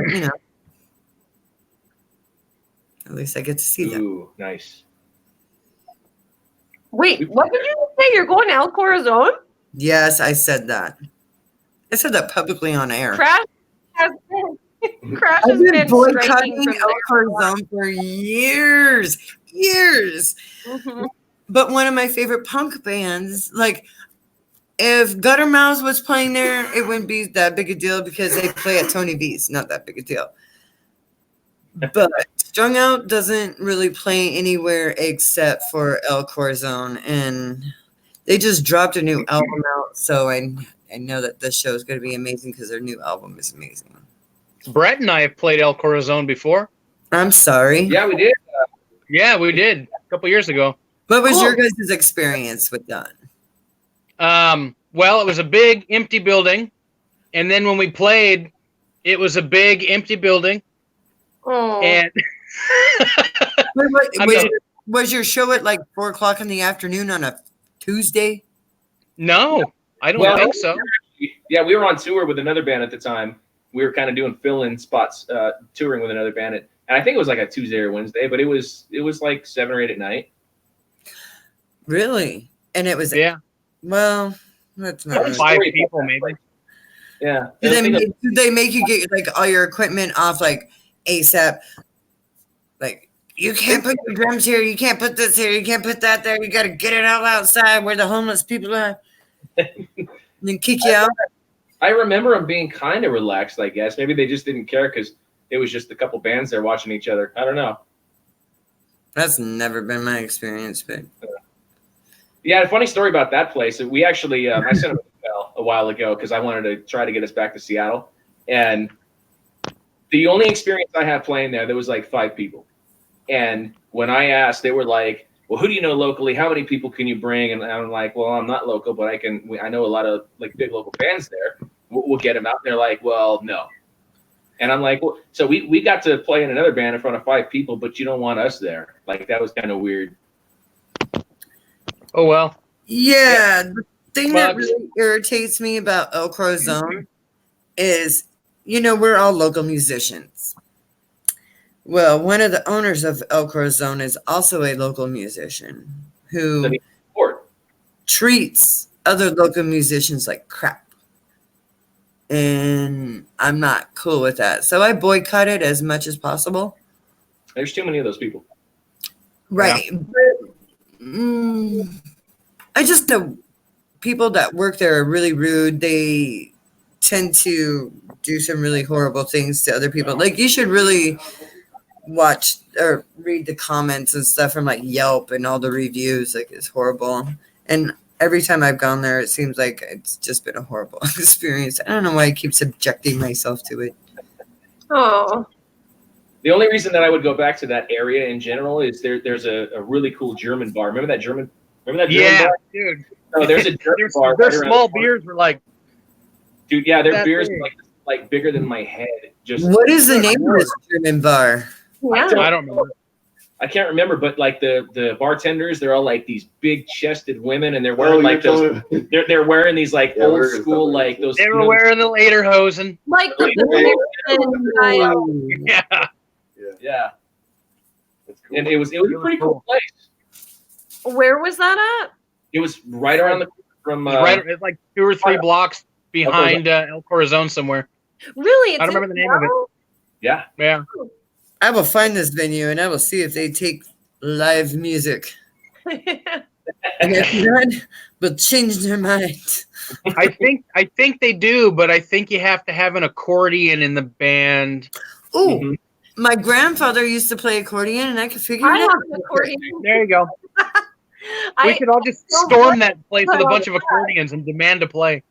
at least I get to see them. Ooh, nice. Wait, what did you say? You're going to El Corazon? Yes, I said that. I said that publicly on air. Crash has been I've striking been boycotting from El Corazon for years. Mhm. But one of my favorite punk bands, like if Gutter Mouths was playing there, it wouldn't be that big a deal because they play at Tony V's. Not that big a deal. But Strung Out doesn't really play anywhere except for El Corazon, and they just dropped a new album out. So I know that this show is going to be amazing because their new album is amazing. Brett and I have played El Corazon before. I'm sorry. Yeah, we did. Yeah, we did a couple years ago. What was your guys' experience with that? Well, it was a big empty building, and then when we played, it was a big empty building, Oh. and Was your show at like 4:00 in the afternoon on a Tuesday? no, I don't think so. Yeah, we were on tour with another band at the time. We were kind of doing fill-in spots, touring with another band and I think it was like a Tuesday or Wednesday, but it was like 7 or 8 at night. Really? And it was well, that's not really. 5 people maybe. Yeah. Do they make you get like all your equipment off like ASAP? Like you can't put your drums here, you can't put this here, you can't put that there. You got to get it all outside where the homeless people are. And then kick you out. I remember them being kind of relaxed. I guess maybe they just didn't care because it was just a couple bands there watching each other. I don't know. That's never been my experience, but yeah, a funny story about that place. We actually, I sent him an email a while ago because I wanted to try to get us back to Seattle. And the only experience I had playing there was like 5 people. And when I asked, they were like, well, who do you know locally? How many people can you bring? And I'm like, well, I'm not local, but I know a lot of like big local bands there. We'll get them out. And they're like, well, no. And I'm like, well, so we got to play in another band in front of 5 people, but you don't want us there. Like, that was kind of weird. Oh, well. yeah, the thing that really irritates me about El Corazon is, we're all local musicians. Well, one of the owners of El Corazon is also a local musician who treats other local musicians like crap. And I'm not cool with that. So I boycott it as much as possible. There's too many of those people. Right. Yeah. But, I just know people that work there are really rude. They tend to do some really horrible things to other people. Like, you should really watch or read the comments and stuff from like Yelp and all the reviews. Like, it's horrible. And every time I've gone there, it seems like it's just been a horrible experience. I don't know why I keep subjecting myself to it. Oh. The only reason that I would go back to that area in general is there's a really cool German bar. Remember that German bar? Dude. No, there's a German bar. Their small beers were like, dude, yeah, their beers are like bigger than my head. Just what is the name of this German bar? Yeah. I don't remember. I can't remember, but like the bartenders, they're all like these big chested women, and they're wearing like those. They're wearing these like old school like those. They were wearing the lederhosen. Like the Yeah. Yeah. That's cool. And it was a pretty cool place. Where was that at? It was right around the from It's like 2 or 3 blocks behind El Corazon somewhere. Really? It's I don't remember the name of it. Yeah. Yeah. I will find this venue and I will see if they take live music. And if not, we'll change their mind. I think they do, but I think you have to have an accordion in the band. Oh, my grandfather used to play accordion, and I could figure I it have out. an accordion. There you go. We could all just storm that place with a bunch of accordions and demand to play.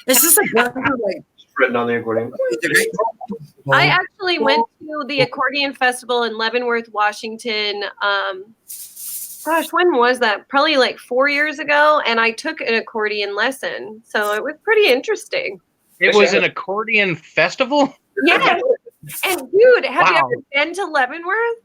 It's just a bunch of like Written on the accordion. I actually went to the accordion festival in Leavenworth, Washington. Gosh, when was that? Probably like 4 years ago. And I took an accordion lesson. So it was pretty interesting. It was an accordion festival? Yes. And dude, have you ever been to Leavenworth?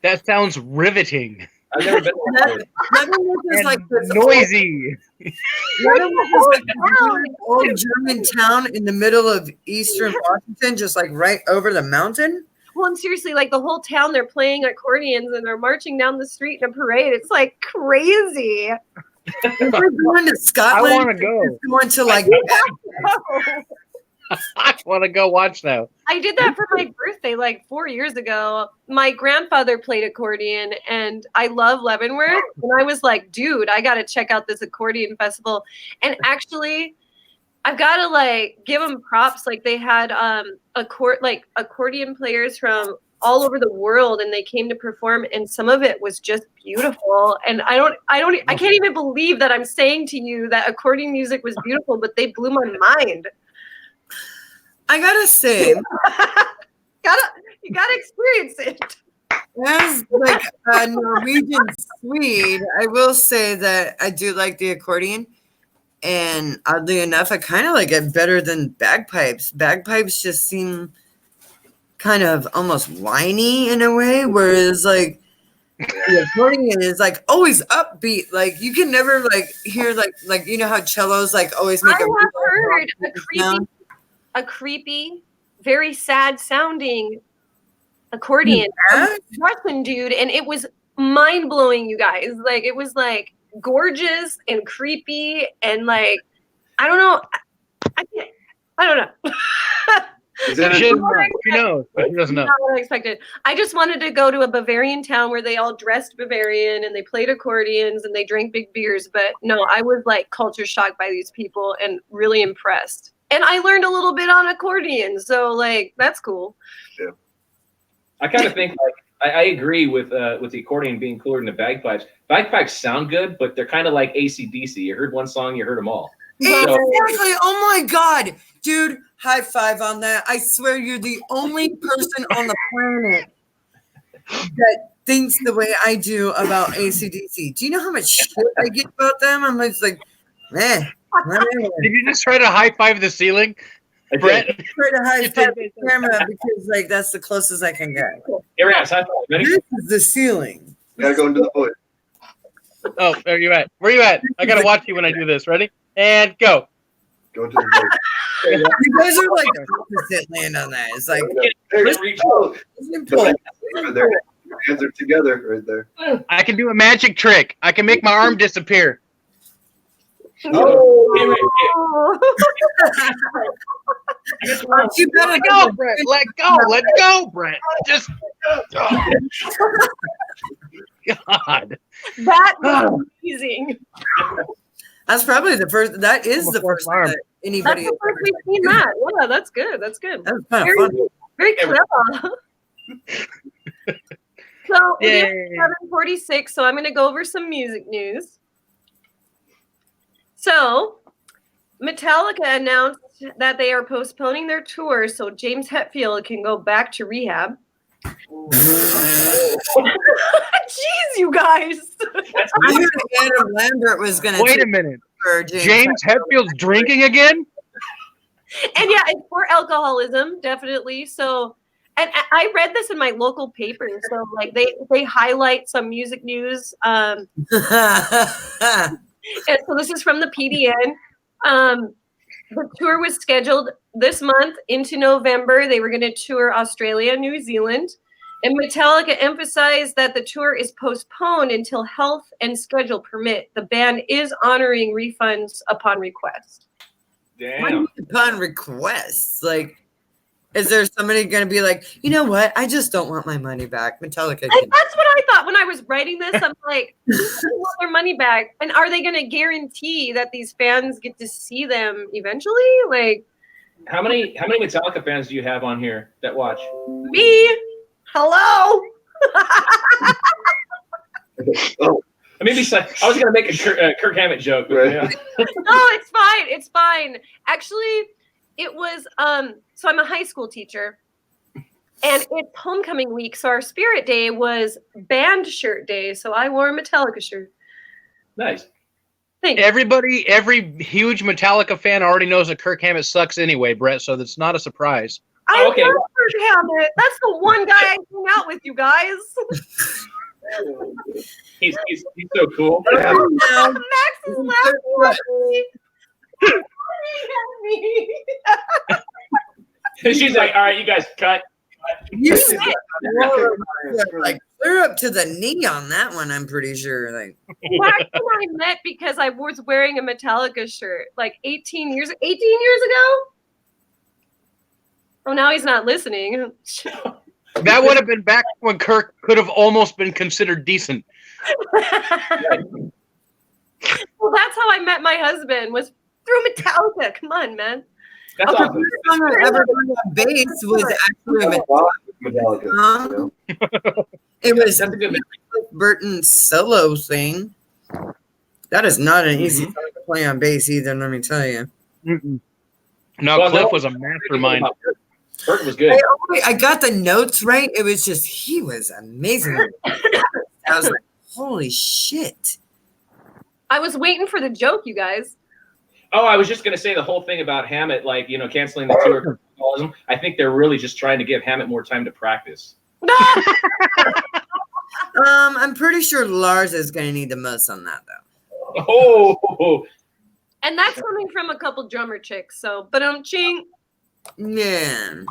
That sounds riveting. I've never been there. Leavenworth is like this noisy. Leavenworth is like an old German town in the middle of eastern Washington, just like right over the mountain. Well, and seriously, like the whole town, they're playing accordions and they're marching down the street in a parade. It's like crazy. If we're going to Scotland, I want to go. Going to like. I want to go watch now. I did that for my birthday like 4 years ago. My grandfather played accordion and I love Leavenworth. And I was like, dude, I got to check out this accordion festival. And actually, I've got to like give them props. Like they had accordion players from all over the world and they came to perform and some of it was just beautiful. And I can't even believe that I'm saying to you that accordion music was beautiful, but they blew my mind. I gotta say, you gotta experience it. as like a Norwegian Swede, I will say that I do like the accordion, and oddly enough, I kind of like it better than bagpipes. Bagpipes just seem kind of almost whiny in a way, whereas like the accordion is like always upbeat. Like you can never like hear like you know how cellos like always make I have heard a creepy very sad sounding accordion Russian dude, and it was mind blowing, you guys. Like it was like gorgeous and creepy and like I don't know. I don't know. Is that She knows, but she doesn't know. Not what I expected. I just wanted to go to a Bavarian town where they all dressed Bavarian and they played accordions and they drank big beers. But no, I was like culture shocked by these people and really impressed. And I learned a little bit on accordion, so like that's cool. Yeah. I kind of think like I agree with the accordion being cooler than the bagpipes. Bagpipes sound good, but they're kind of like AC/DC. You heard one song, you heard them all. Exactly. Oh my God, dude. High five on that. I swear you're the only person on the planet that thinks the way I do about AC/DC. Do you know how much shit I get about them? I'm just like, man. Did you just try to high five the ceiling, Brett? I try to high five the camera because like that's the closest I can get. Here we are. High five. Ready? This is the ceiling. gotta go into the void. Oh, there you at. Where you at? I gotta watch you when I do this. Ready? And go. Go into the void. You guys are like opposite land on that. It's like There. Your hands are together right there. I can do a magic trick. I can make my arm disappear. Oh. You better Let go, Brett. Let go. Let go, Brett. Just. Oh. God. That was amazing. That's probably the first. That is the Fourth first arm. that anybody. That's the first we've seen that. Yeah, that's good. That's good. That was kind of Very, fun. very clever. So it Yay. is 7:46. So I'm going to go over some music news. So Metallica announced that they are postponing their tour so James Hetfield can go back to rehab. Jeez, you guys. I heard Adam Lambert was going to. Wait a minute. For James Hetfield's drinking again? And yeah, it's for alcoholism, definitely. So, and I read this in my local paper. So, like, they highlight some music news. And so this is from the PDN. The tour was scheduled this month into November. They were going to tour Australia, New Zealand. And Metallica emphasized that the tour is postponed until health and schedule permit. The band is honoring refunds upon request. Damn. Upon requests, like, is there somebody going to be like, you know what? I just don't want my money back. Metallica. That's what I thought when I was writing this. I'm like, they want their money back, and are they going to guarantee that these fans get to see them eventually? Like, How many Metallica fans do you have on here that watch? me? Hello. Oh, Maybe I was gonna make a Kirk Hammett joke, but right. yeah. No, it's fine. It's fine. Actually, it was so I'm a high school teacher, and it's homecoming week, so our spirit day was band shirt day, so I wore a Metallica shirt. Nice. Thank you. Every huge Metallica fan already knows that Kirk Hammett sucks anyway, Brett, so that's not a surprise. I Okay. love Kirk Hammett. That's the one guy I hang out with, you guys. He's so cool. Yeah. Max is laughing at me. She's like, all right, you guys cut. You said like clear up to the knee on that one. I'm pretty sure. Like, Max and I met because I was wearing a Metallica shirt like 18 years ago. Oh, now he's not listening. That would have been back when Kirk could have almost been considered decent. Well, that's how I met my husband, was through Metallica. Come on, man. That's the awesome. first song I ever heard on bass was actually a Metallica. Huh? You know? It was That's a good. Burton's solo thing. That is not an easy song to play on bass either, let me tell you. Mm-mm. No, Well, Cliff no. was a mastermind. Burton was good. I got the notes right. It was just, he was amazing. I was like, holy shit. I was waiting for the joke, you guys. Oh, I was just gonna say the whole thing about Hammett, like canceling the tour. for alcoholism. I think they're really just trying to give Hammett more time to practice. I'm pretty sure Lars is going to need the most on that, though. Oh, And that's coming from a couple drummer chicks. So, but ching. Yeah.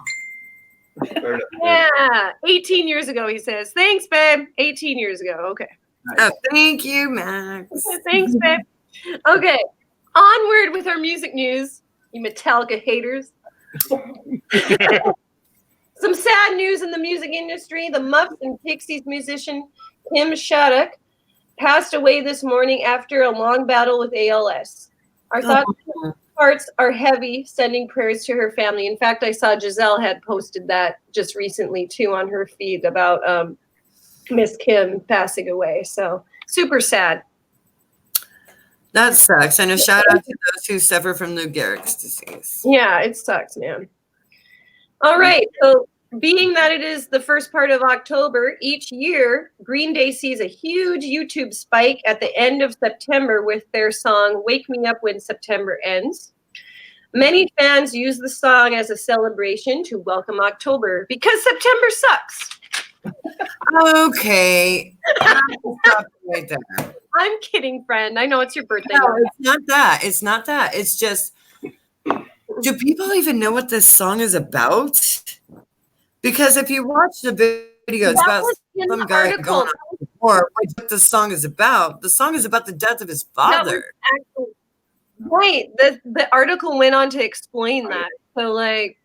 Fair enough. Yeah, 18 years ago, he says. Thanks, babe. 18 years ago. Okay. Oh, thank you, Max. Thanks, babe. Okay, onward with our music news, you Metallica haters. Some sad news in the music industry. The Muffs and Pixies musician Kim Shattuck passed away this morning after a long battle with ALS. Our thoughts and hearts are heavy, sending prayers to her family. In fact, I saw Giselle had posted that just recently too on her feed about Miss Kim passing away. So super sad. That sucks. And a shout out to those who suffer from Lou Gehrig's disease. Yeah, it sucks, man. All right. So being that it is the first part of October, each year, Green Day sees a huge YouTube spike at the end of September with their song Wake Me Up When September Ends. Many fans use the song as a celebration to welcome October because September sucks. Okay. Stop right there. I'm kidding, friend. I know it's your birthday. No, it's not that. It's not that. It's just, do people even know what this song is about? Because if you watch the video, it's about some guy going on before what the song is about. The song is about the death of his father. Right. The article went on to explain that. So, like,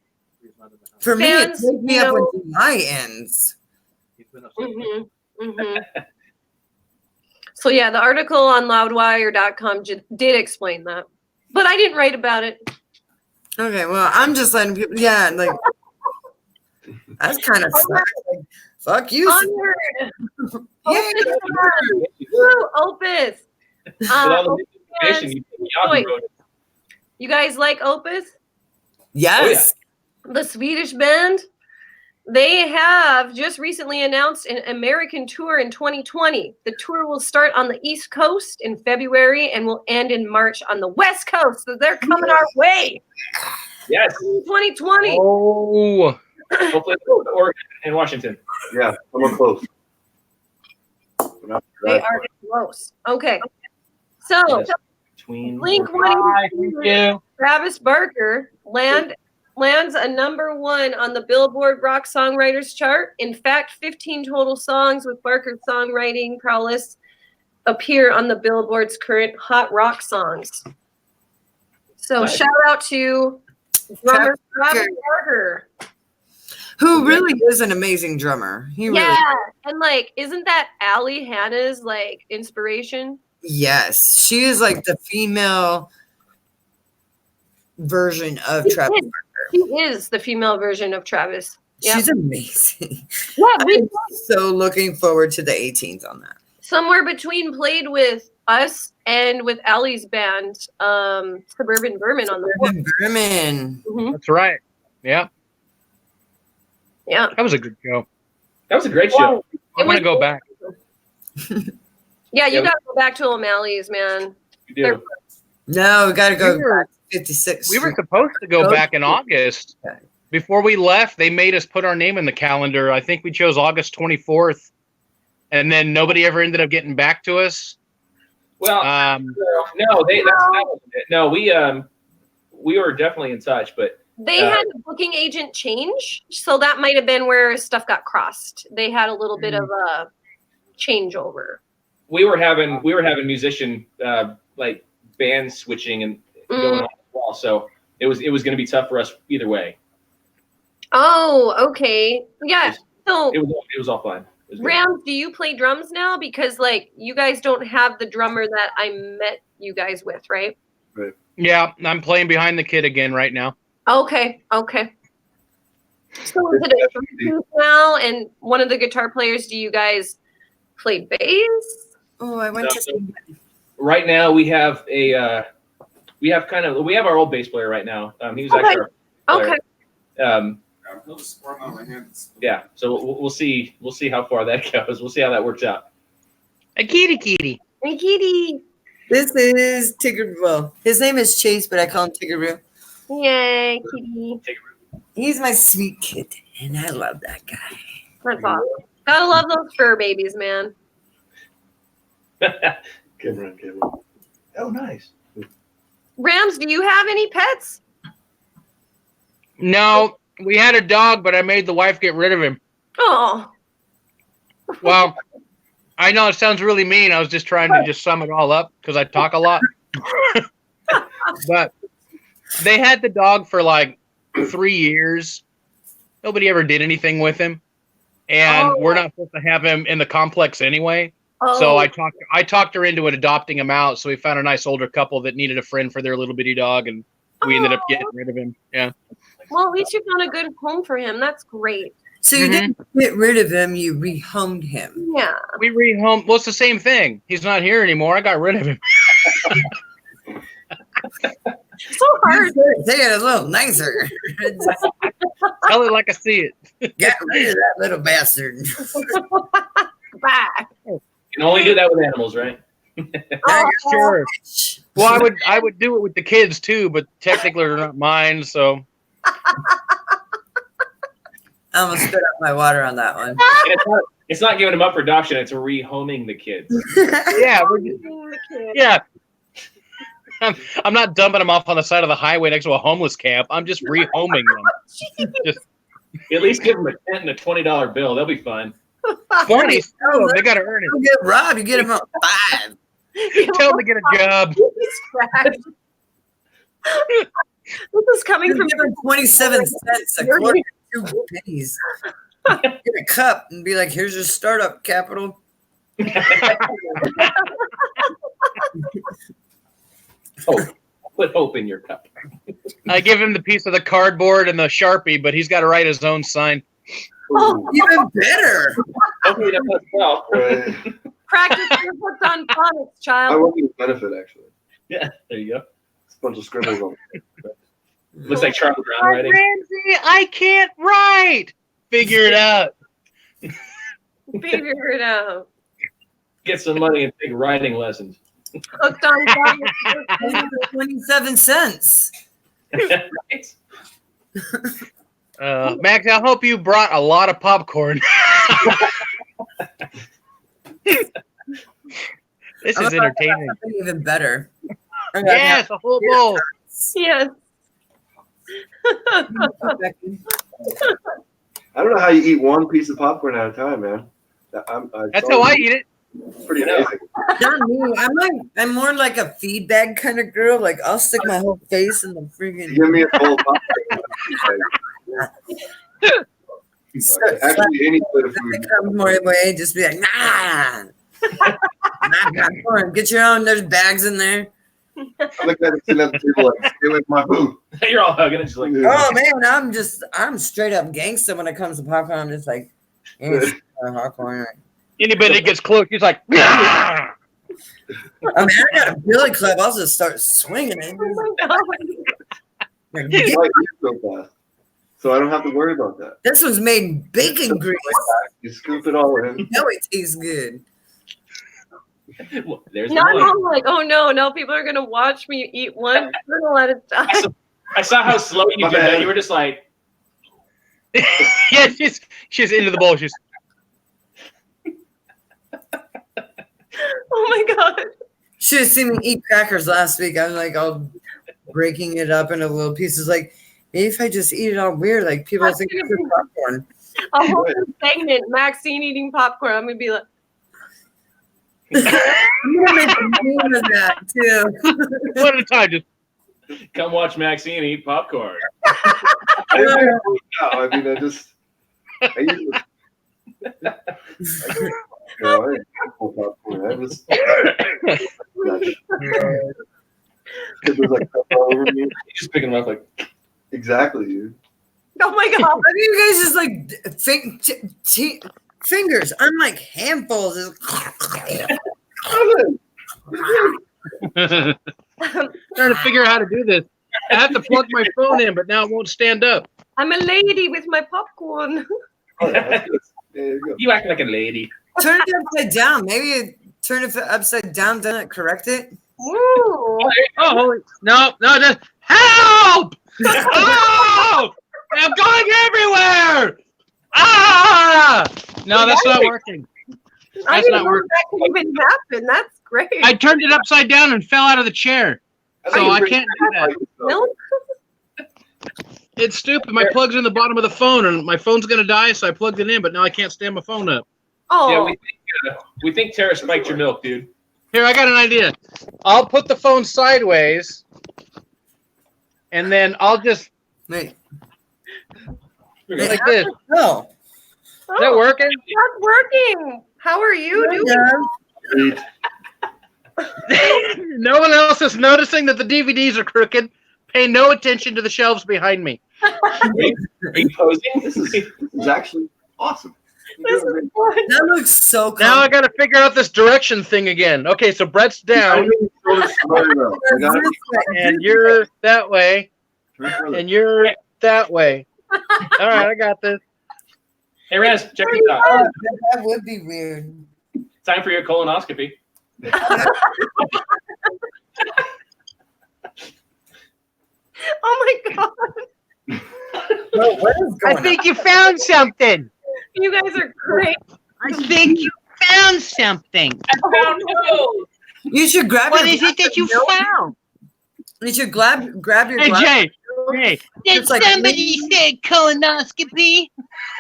for me, fans, it wakes me up when July ends. So, yeah, the article on loudwire.com did explain that. But I didn't write about it. Okay, well, I'm just letting people, yeah, like, that's kind of sucks. Like, fuck you. Onward. Yeah. Woo, Opus. You guys like Opus? Yes. Oh, yeah. The Swedish band. They have just recently announced an American tour in 2020. The tour will start on the East Coast in February and will end in March on the West Coast. So they're coming our way. Yes. 2020. Oh. Hopefully, Oregon and Washington. Yeah, we're close. They are close. Okay. So, Yes. Blink-182, Travis Barker lands a #1 on the Billboard Rock Songwriters chart. In fact, 15 total songs with Barker's songwriting prowess appear on the Billboard's current Hot Rock Songs. So Nice. shout out to drummer Travis Barker. Who really is an amazing drummer. He really And like, isn't that Allie Hannah's like inspiration? Yes, she is like the female version of Travis Barker. She is the female version of Travis. Yep. She's amazing. Yeah, I'm so looking forward to the 18th on that. Somewhere between played with us and with Allie's band, Suburban Vermin on the Suburban Vermin. Mm-hmm. That's right. Yeah. Yeah. That was a good show. That was a great show. I'm going to go back. Yeah, you got to go back to O'Malley's, man. You do. No, we got to go We were- back to 56. We were supposed to go back in August. Before we left, they made us put our name in the calendar. I think we chose August 24th. And then nobody ever ended up getting back to us. Well, no, no, we were definitely in touch, but They had a booking agent change, so that might have been where stuff got crossed. They had a little bit of a changeover. we were having musician like band switching and going on as well. So it was going to be tough for us either way. Oh, okay. Yeah. So It was all fine. It was good. Rams, do you play drums now? Because like you guys don't have the drummer that I met you guys with, right? Yeah, I'm playing behind the kid again right now. Okay. Okay. So is it a drum now? And one of the guitar players, do you guys play bass? Oh, I went to see. Right now we have we have our old bass player right now. He was actually our player. Okay. Yeah, so we'll see how far that goes. We'll see how that works out. A kitty. Hey, Kitty. This is Tigger. Well, his name is Chase, but I call him Tiggeroo. Yay, Kitty. He's my sweet kid, and I love that guy. That's awesome. Gotta love those fur babies, man. Cameron. Oh, nice. Rams, do you have any pets? No, We had a dog, but I made the wife get rid of him. Oh. Well, I know it sounds really mean. I was just trying to just sum it all up because I talk a lot. But they had the dog for like 3 years. Nobody ever did anything with him. And we're not supposed to have him in the complex anyway. Oh. So I talked her into it, adopting him out. So we found a nice older couple that needed a friend for their little bitty dog, and we ended up getting rid of him. Yeah. Well, at least you found a good home for him. That's great. So you didn't get rid of him, you rehomed him. Yeah. We rehomed. Well, it's the same thing. He's not here anymore. I got rid of him. So hard. Say it a little nicer. Tell it like I see it. Get rid of that little bastard. Bye. You can only do that with animals, right? Sure. Well, I would do it with the kids too, but technically they're not mine. So I almost spit out my water on that one. It's not giving them up for adoption. It's rehoming the kids. yeah, yeah. I'm not dumping them off on the side of the highway next to a homeless camp. I'm just rehoming them. Just At least give them a tent and a $20 bill. They'll be fine. 20. Oh, they got to earn it. You get robbed, you get him up 5. Tell them to get a job. This is coming from Give him 27 cents a quarter, 2 pennies. Get a cup and be like, here's your startup capital. Put hope in your cup. I give him the piece of the cardboard and the Sharpie, but he's got to write his own sign. Even better. Hopefully that does well. Right. practice your books on phonics, I child. won't get benefit actually. Yeah, there you go. It's a bunch of scribbles on it. Looks like Charlie Brown writing. Ramsey, I can't write. Figure it out. Figure it out. Get some money and take writing lessons. Hooked on phonics. 27 cents. Right? Max, I hope you brought a lot of popcorn. This is entertaining. Something even better. Yes, a whole bowl. Yes. I don't know how you eat one piece of popcorn at a time, man. That's how I eat it. It's pretty amazing. Not me. I'm more like a feed bag kind of girl. Like I'll stick my whole face in the freaking. Give me a full popcorn. Actually, any bit of food. Come more way, just be like, nah. Nah, get your own. There's bags in there. I look at it sitting at the table like, stay away from my food. You're all hugging it, just like, Oh man, I'm straight up gangster when it comes to popcorn. I'm just like, popcorn. Anybody that gets close, he's like, "Nah!" I mean, I got a billy club. I'll just start swinging it. Oh my God. I like it so fast, so I don't have to worry about that. This was made in bacon grease. You scoop it all in. You know it tastes good. well, there's Not one. I'm like, oh no, people are gonna watch me eat one kernel at a time. I saw how slow you did that. You were just like, Yeah, she's into the bowl. She's Oh my God. Should have seen me eat crackers last week. I was like, all breaking it up into little pieces. Like, maybe if I just eat it all weird, like people That's think gonna it's popcorn. A whole segment, Maxine eating popcorn. I'm gonna be like, I'm gonna make a meme of that too. one at a time. Just come watch Maxine eat popcorn. I mean, I usually, I eat full popcorn. I just, there's like stuff all over me. You're just picking them up like, Exactly, dude. oh my God. Are you guys just like fingers? I'm like handfuls. trying to figure out how to do this. I have to plug my phone in, but now it won't stand up. I'm a lady with my popcorn. Oh, yeah, that's good. There you go. you act like a lady. Turn it upside down. Maybe you turn it upside down. Doesn't it correct it? Woo. Oh, holy, no, just help! Help! I'm going everywhere! Ah! No, that's not working. I That's didn't not know working. that could even happen. That's great. I turned it upside down and fell out of the chair. So I can't do that. Milk? It's stupid. My plug's in the bottom of the phone, and my phone's gonna die, so I plugged it in, but now I can't stand my phone up. Oh, Yeah, we think Tara spiked your milk, dude. Here, I got an idea. I'll put the phone sideways, and then I'll just Wait. like this. No. Is that working? That's working. How are you doing? No one else is noticing that the DVDs are crooked. Pay no attention to the shelves behind me. Are you posing? This is actually awesome. This is fun. That looks so cool. Now I got to figure out this direction thing again. Okay, so Brett's down, and you're that way, and you're that way. All right, I got this. Hey, Raz, check this out. Oh, that would be weird. Time for your colonoscopy. Oh my god. Bro, what is going I think you found something. You guys are great. I think you found something. Oh, You should grab What your is it that you found? You should grab your Hey, glass. Jay. Hey, Did It's like- somebody say colonoscopy?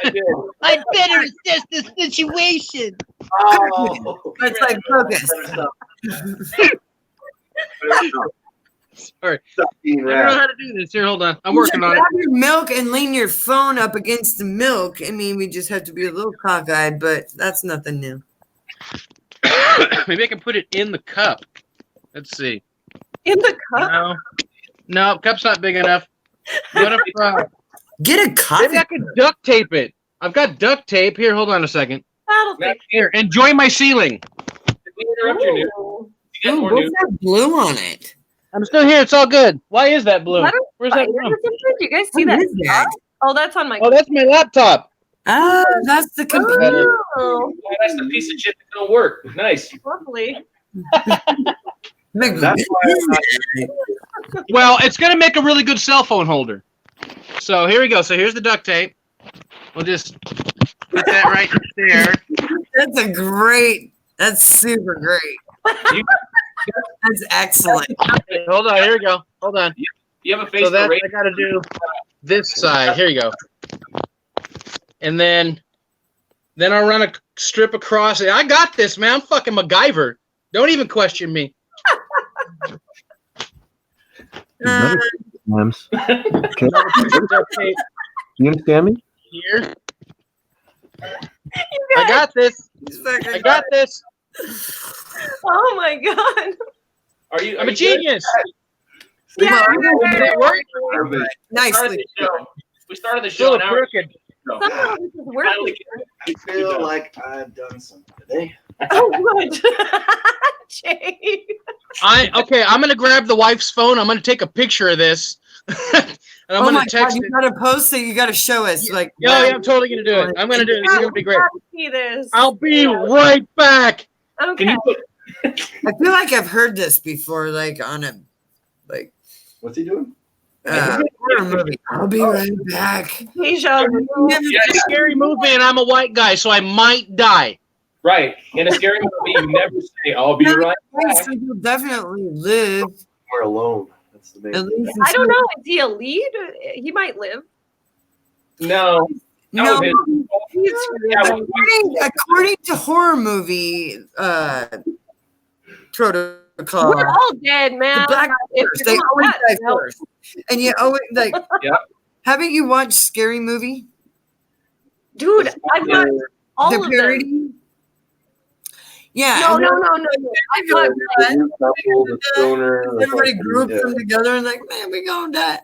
I did. I'd better assess the situation. Oh, It's like focus. Sorry. Stop being I don't know rad. how to do this. Here, hold on. I'm You working should on it. grab your milk and lean your phone up against the milk. I mean, we just have to be a little cockeyed, but that's nothing new. Maybe I can put it in the cup. Let's see. in the cup. No, cup's not big enough. What if Get a coffee. maybe I could duct tape it? I've got duct tape. Here, hold on a second. That'll Matt, fix Here, enjoy my ceiling. did we interrupt your news? Ooh. You got Ooh, more what's news? that blue on it? I'm still here. It's all good. Why is that blue? What Where's that Do from? you guys see What that? is that? Oh, that's on my. Oh, that's my laptop. Oh, that's the computer. Oh, Oh, that's the piece of shit that don't work. Nice. lovely. Like, That's why Well, it's going to make a really good cell phone holder. So here we go. So here's the duct tape. We'll just put that right there. That's super great. You, That's excellent. Okay, hold on. Here we go. Hold on. you have a face So for that's, radio. I got to do this side. Here you go. And then I'll run a strip across it. I got this, man. I'm fucking MacGyver. Don't even question me. Sometimes. Okay. Duct tape You understand me? here. I got this. I got this. Oh my god. Are you? I'm a you good? genius. Yeah. Did it work? Garbage. We started Nicely. the show. We started the show Still an hour crooked. ago. Somehow this is working. I feel like I've done something today. Oh, good. Jay. Okay, I'm gonna grab the wife's phone. I'm gonna take a picture of this, and I'm Oh gonna my God, text you it. gotta post it. You gotta show us. Like, Yeah, I'm totally gonna do it. I'm gonna do it. It's gonna be great. See this. I'll be right back. Okay. Can you put? I feel like I've heard this before, like on a like What's he doing? horror movie. I'll be right back. Deja vu. Yeah, It's a scary movie, and I'm a white guy, so I might die. right. In a scary movie, you never say, "I'll be right back." So you'll definitely live. We're alone. That's the main At thing. least I don't know. Is he a lead? He might live. No. No, That was according to horror movie protocol, We're all dead, man. the black If first. you're They not always dead, die no. first, and you always like. Yep. Haven't you watched Scary Movie? Dude, I've got all the of them. parody. Yeah. No, and no, no, no, no. I've got The new couple, the stoner, the everybody fucking- groups yeah. them together and like, man, we gonna die.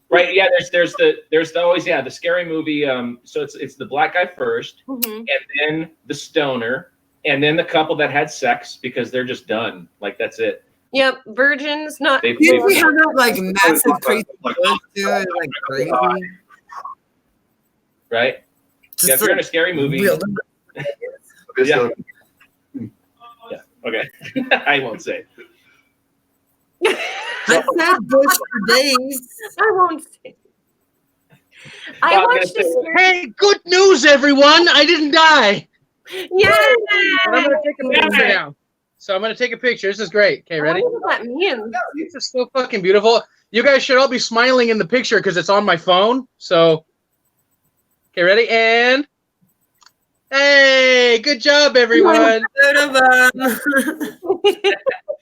Right. Yeah. There's always the scary movie. So it's the black guy first, Mhm. and then the stoner, and then the couple that had sex because they're just done. Like that's it. Yep, virgins, not. They've- Did we have that like massive crazy Like, buzz to it, like crazy? Right. Just Yeah, if you're in a scary movie. real- Okay, so Yeah. Okay. I won't say. I said Bush for days. I won't say. I Well, I'm watched gonna a say- scary. Hey, good news, everyone! I didn't die. Yeah. But I'm gonna take a picture now. So I'm gonna take a picture. This is great. Okay, ready? I wonder what that means. This is so fucking beautiful. You guys should all be smiling in the picture because it's on my phone. So, okay, ready? And hey, good job, everyone. Good of them.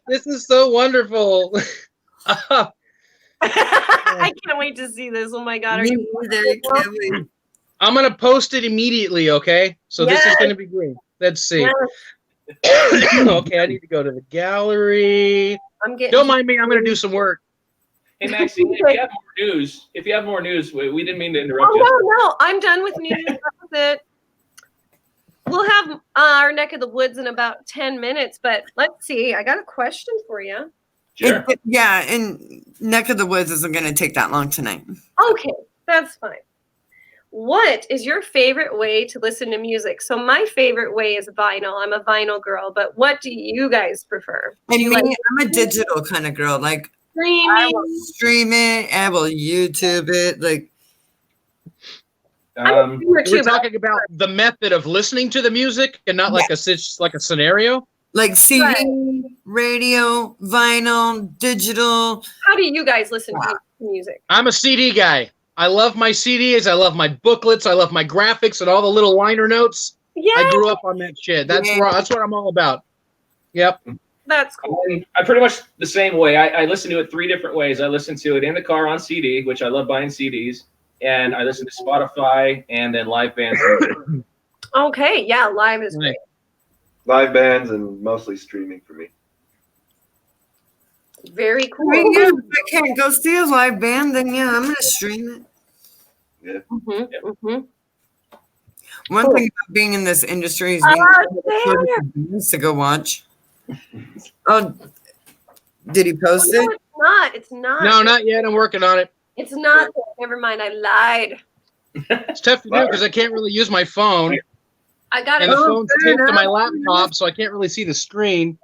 This is so wonderful. I can't wait to see this. Oh my god. Are Me you neither, can't wait. I'm gonna post it immediately. Okay, so this is Yes. gonna be great. Let's see. Yes. Okay, I need to go to the gallery. I'm getting Don't mind me. I'm gonna do some work. Hey, Maxine, if you have more news, we didn't mean to interrupt Oh you. no, I'm done with news. That was it. We'll have our neck of the woods in about 10 minutes, but let's see. I got a question for you. Sure. Yeah, and Neck of the Woods isn't going to take that long tonight. Okay, that's fine. What is your favorite way to listen to music? So my favorite way is vinyl. I'm a vinyl girl, but what do you guys prefer? And Do you me, like I'm a digital kind of girl. Like, I streaming? will stream it, I will YouTube it. Like, I'm a streamer too, We're but talking about the method of listening to the music and not like a scenario. like CD, Right. radio, vinyl, digital. how do you guys listen to music? I'm a CD guy. I love my CDs. I love my booklets. I love my graphics and all the little liner notes. Yeah, I grew up on that shit. That's what I'm all about. Yep. that's cool. I'm pretty much the same way. I listen to it 3 different ways. I listen to it in the car on CD, which I love buying CDs, and I listen to Spotify and then live bands. Okay, yeah, live is great. Live bands and mostly streaming for me. Very cool. Well, yeah, if I can't go see a live band, then yeah, I'm going to stream it. Mhm. One Cool. thing about being in this industry is There. being to go watch. Oh, did he post No, it? it's not. It's not. No, not yet. I'm working on it. It's not. Never mind. I lied. It's tough to do because I can't really use my phone, I got it. and the Oh, phone's fair taped to my enough. laptop, so I can't really see the screen.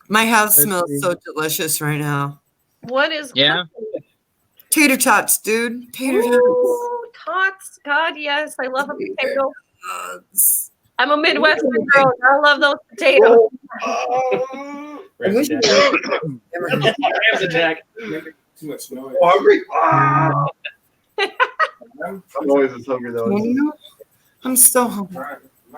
My house Let's smells see. so delicious right now. What is? Yeah. Tater tots, dude. Tater tots. Ooh, tots. God, yes. I love a potato. Tots. I'm a Midwestern girl. I love those potatoes. Rams attack. Too much noise. Oh, hungry. Ah! I'm always as hungry though. I'm so hungry.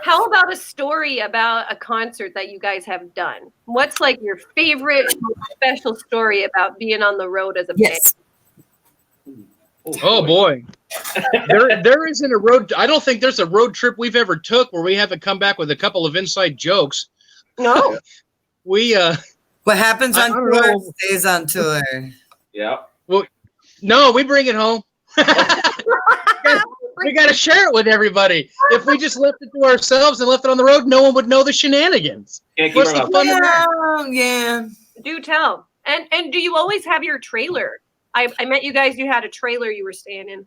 How about a story about a concert that you guys have done? What's like your favorite special story about being on the road as a band? Yes. Oh boy, there isn't a road. I don't think there's a road trip we've ever took where we haven't come back with a couple of inside jokes. No. We What happens I on don't tour know. stays on tour. Yeah. no, we bring it home. We got to share it with everybody. If we just left it to ourselves and left it on the road, no one would know the shenanigans. Can't keep What's our the mouth fun in that? Yeah. Do tell. And do you always have your trailer? I met you guys. You had a trailer you were staying in.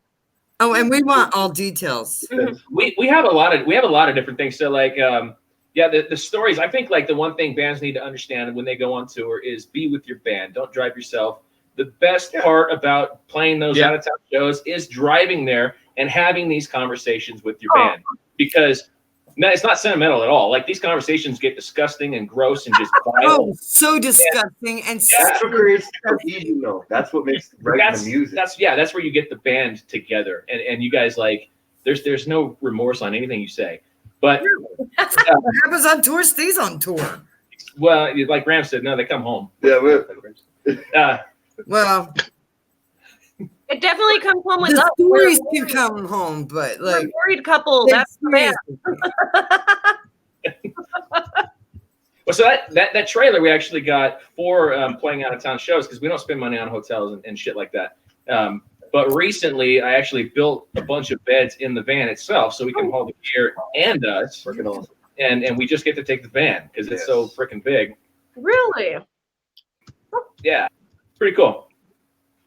Oh, and we want all details. We have a lot of different things. So like the stories. I think like the one thing bands need to understand when they go on tour is be with your band. Don't drive yourself. The best part about playing those out of town shows is driving there and having these conversations with your band, because it's not sentimental at all. Like these conversations get disgusting and gross and just vile. Oh, so disgusting and That's what creates cohesion, though. That's what makes writing the music. That's where you get the band together, and you guys like. There's no remorse on anything you say, but what happens on tour stays on tour. well, like Graham said, no, they come home. Yeah, Well, It definitely comes home with the us. stories We're can come home, but we're a like married couple. That's the band. Well, so that trailer we actually got for playing out of town shows because we don't spend money on hotels and shit like that. But recently, I actually built a bunch of beds in the van itself so we can hold the gear and us. freaking awesome. And we just get to take the van because it's so freaking big. Really? Yeah, pretty cool.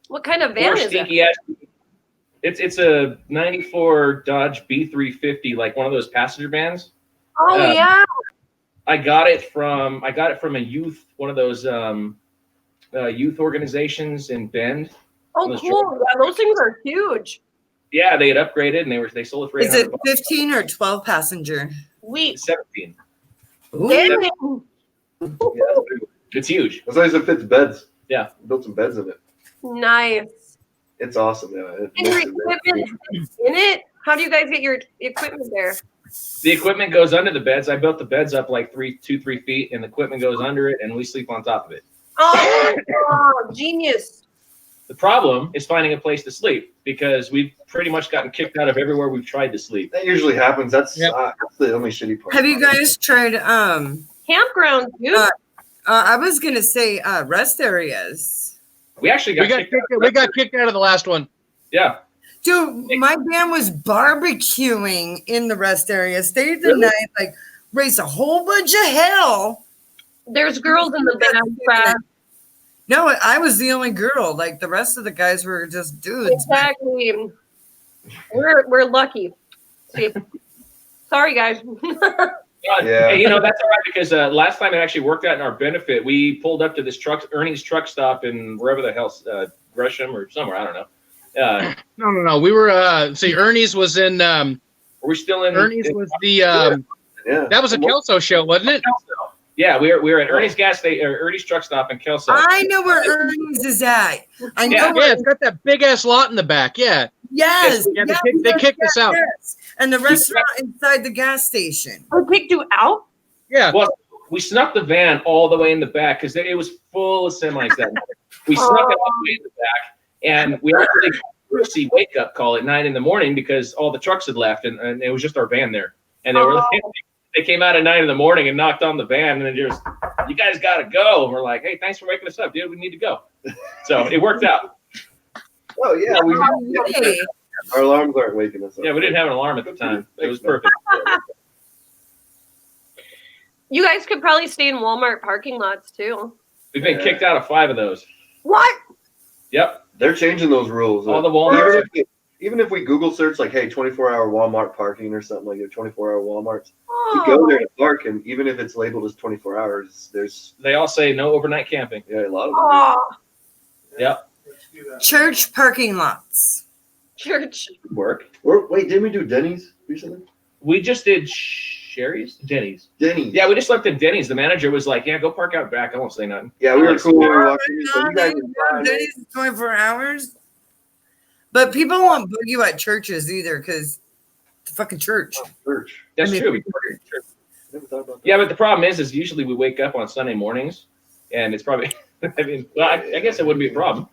What kind of van Or is it? stinky ass. It's a '94 Dodge B350, like one of those passenger vans. Oh yeah. I got it from a youth, one of those youth organizations in Bend. Oh those cool. Yeah, those things are huge. Yeah, they had upgraded and they sold it for is it $800. 15 or 12 passenger? Sweet. 17. Ooh. Damn. Yeah, that's big. It's huge. As long as it fits beds. Yeah. Built some beds in it. Nice. It's awesome. Yeah. And your equipment in it? How do you guys get your equipment there? The equipment goes under the beds. I built the beds up like 3 feet, and the equipment goes under it, and we sleep on top of it. Oh, genius. The problem is finding a place to sleep because we've pretty much gotten kicked out of everywhere we've tried to sleep. That usually happens. That's Yep. that's the only shitty part. Have you guys tried Campground, dude. I was gonna say rest areas. We actually got kicked out. We got kicked out of the last one. Yeah. Dude, my band was barbecuing in the rest area, stayed the Really? night, like raised a whole bunch of hell. There's girls in the band, Brad. No, I was the only girl. Like the rest of the guys were just dudes. Exactly. We're lucky. See. Sorry, guys. Yeah. Hey, that's all right because last time it actually worked out in our benefit. We pulled up to this Ernie's truck stop in wherever the hell, Gresham or somewhere. I don't know. No. We were Ernie's was in Were we still in? Ernie's was the Yeah. that was a Kelso show, wasn't it? Yeah, we were at Ernie's gas station, or Ernie's truck stop in Kelso. I know where Ernie's is at. I know Yeah, where. Yeah, it's got that big ass lot in the back. Yeah. Yes. Yeah, yes, they kicked us out. yes. And the restaurant inside the gas station. Who kicked you out? Yeah. Well, we snuck the van all the way in the back because it was full of semis that night. We snuck it all the way in the back, and we actually got a emergency wake up call at 9 a.m. because all the trucks had left, and it was just our van there. And they came out at 9 a.m. and knocked on the van, and then just, you guys got to go. And we're like, hey, thanks for waking us up, dude. We need to go. So it worked out. Oh yeah. Hey. Our alarms aren't waking us up. Yeah, we didn't have an alarm at the time. It was perfect. You guys could probably stay in Walmart parking lots too. We've been kicked out of 5 of those. What? Yep. They're changing those rules. All the Walmarts. Even if we Google search like, hey, 24-hour Walmart parking or something like that, 24-hour Walmarts, Oh. you go there to park, and even if it's labeled as 24 hours, there's They all say no overnight camping. a lot of them. Oh, Yep. Church parking lots. church. Work. Wait, didn't we do Denny's recently? We just did Sherry's? Denny's. Denny's. Yeah, we just left at Denny's. The manager was like, yeah, go park out back. I won't say nothing. Yeah, we were cool. We were Oh, walking in, so you guys were fine. Denny's is 24 hours. But people won't book you at churches either because the fucking church. Church. That's I mean- true. We park at church. Never thought about that. Yeah, but the problem is usually we wake up on Sunday mornings, and it's probably, I guess it wouldn't be a problem.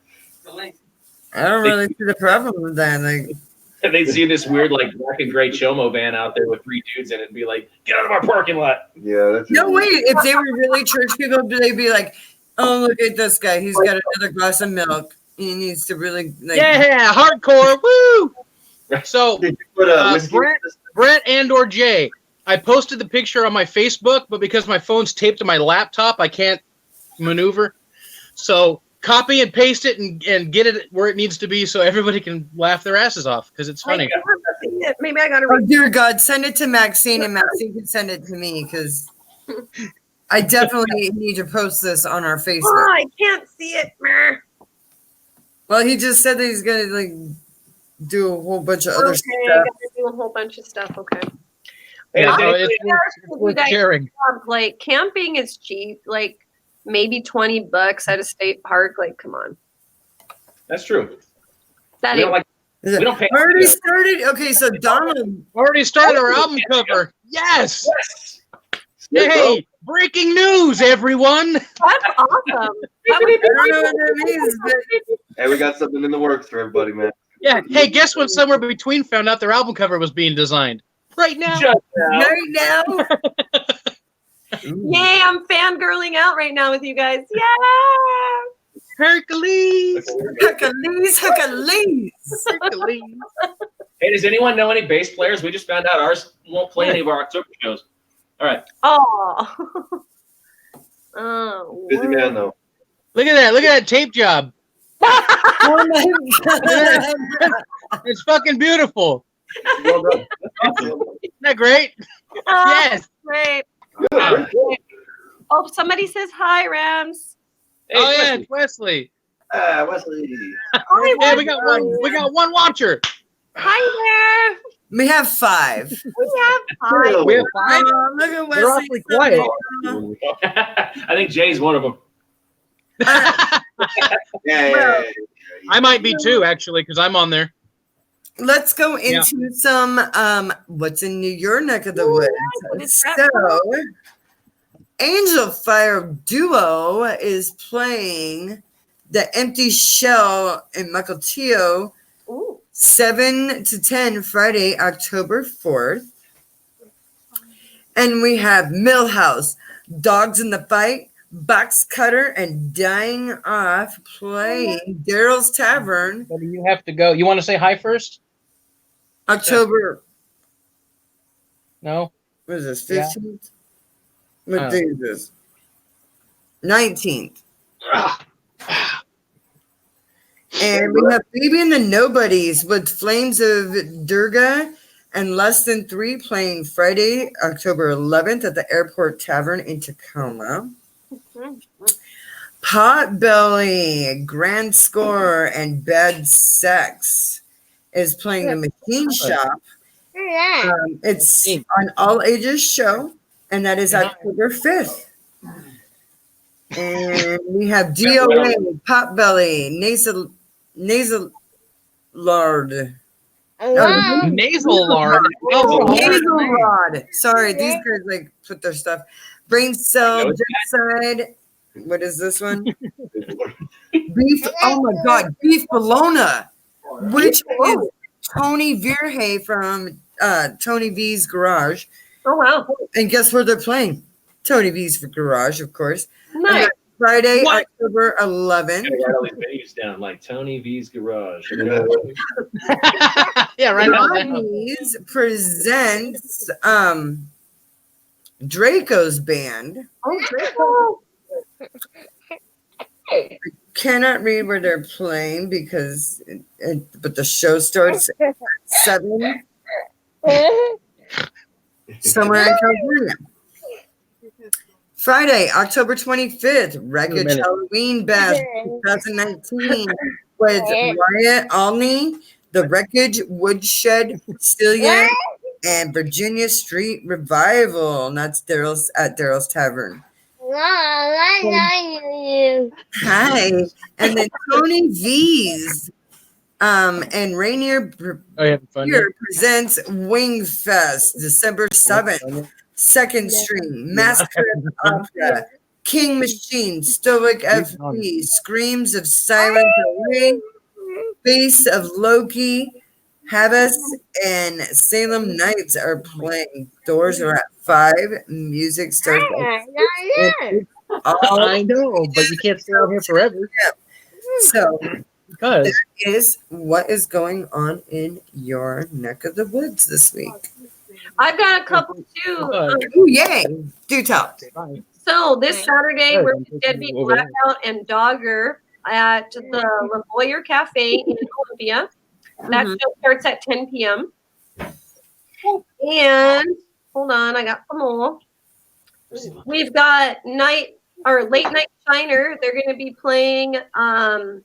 I don't really see the problem with that. Like, And they'd see this weird, like, black and gray Chomo van out there with 3 dudes in it and be like, get out of our parking lot. Yeah, that's no, wait. If they were really church people, they'd be like, "Oh, look at this guy. He's got another glass of milk. He needs to really like." Yeah, hardcore. Woo! So Did you put whiskey? Brett and or Jay, I posted the picture on my Facebook, but because my phone's taped to my laptop, I can't maneuver. So copy and paste it and get it where it needs to be so everybody can laugh their asses off because it's funny. Maybe I gotta Oh, read. dear God, send it to Maxine, and Maxine can send it to me because I definitely need to post this on our Oh, Facebook. I can't see it. Meh. Well, he just said that he's gonna like do a whole bunch of other Okay, I stuff. gotta do a whole bunch of stuff. Okay. Yeah, so Denny's- it's worth sharing. Like camping is cheap. Like maybe $20 at a state park. Like, come on. That's true. That We ain't don't like. We don't pay. Already started. Okay, so Donald. Already started our album cover. Yes. Yes. Hey, breaking news, everyone. That's awesome. That I don't know what that means, but Hey, we got something in the works for everybody, man. Yeah. Hey, guess when Somewhere Between found out their album cover was being designed? Right now. Just now. right now. Yay, I'm fangirling out right now with you guys. Yeah. Hercules. Hercules, Hercules. Hercules. Hey, does anyone know any bass players? We just found out ours won't play any of our October shows. All right. Oh. Oh. Busy man, though. Look at that. Look at that tape job. Oh my God. It's fucking beautiful. Well done. Isn't that great? Oh, Yes. great. Good. Oh, somebody says hi, Rams. Hey, Oh yeah, Wesley. it's Wesley. Ah, Wesley. Hi, Yeah, we got one watcher. Hi We have 5. We have 5. We have 5. Look at They're Wesley. awfully quiet. I think Jay's one of them. Yeah. I might be too, actually, because I'm on there. Let's go into some what's in your neck of the woods. So Angel Fire Duo is playing The Empty Shell in Mukilteo 7 to 10 Friday, October 4th. And we have Millhouse, Dogs in the Fight, Box Cutter, and Dying Off playing Daryl's Tavern. But you have to go. You want to say hi first? October, No? what is this, Yeah. 15th? What day is this? 19th. And we have Baby and the Nobodies with Flames of Durga and Less Than 3 playing Friday, October 11th at the Airport Tavern in Tacoma. Potbelly, Grand Score, and Bad Sex is playing the Machine Shop. It's an all ages show, and that is October 5th. And we have DOA, Potbelly, Nasal Lard. Nasal lard. Nasal Rod. Sorry, these guys like put their stuff. Brain Cell, Genocide. What is this one? Beef. Oh my God, Beef Bologna, which is Tony Verhey from Tony V's Garage. Oh wow! And guess where they're playing? Tony V's Garage, of course. Nice. Friday, October 11th. Gotta write all these venues down, like Tony V's Garage. Yeah, right on that. Ronnie's presents Draco's band. Oh, Draco. Cannot read where they're playing because, but the show starts at 7 somewhere in California. Friday, October 25th, Wreckage Halloween Bash 2019 with Riot Alney, The Wreckage, Woodshed, Celia, and Virginia Street Revival. And that's at Daryl's Tavern. Hi. And then Tony V's and Rainier Beer presents Wing Fest December 7th. Second Stream, Masquerade Opera, King Machine, Stoic FP, Screams of Silence Away, Face of Loki, Havas, and Salem Knights are playing. Doors are at 5. Music starts at 6. I know, but you can't stay out here forever. So Because that is what is going on in your neck of the woods this week. I've got a couple too. Ooh, yay! Do tell. So this Saturday we're with Deadbeat Blackout and Dogger at the La Boyer Cafe in Olympia. That show starts at 10 p.m. And hold on, I got some more. We've got Late Night Shiner. They're going to be playing on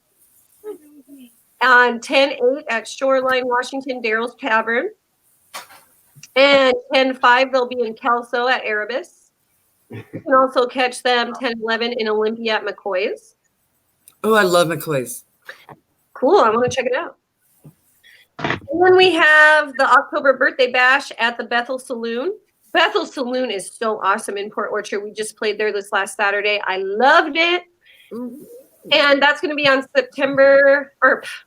10/8 at Shoreline, Washington, Daryl's Tavern. And 10/5 they'll be in Kelso at Erebus. You can also catch them 10/11 in Olympia at McCoy's. Oh, I love McCoy's. Cool, I want to check it out. And then we have the October birthday bash at the Bethel Saloon. Bethel Saloon is so awesome in Port Orchard. We just played there this last Saturday. I loved it. And that's going to be on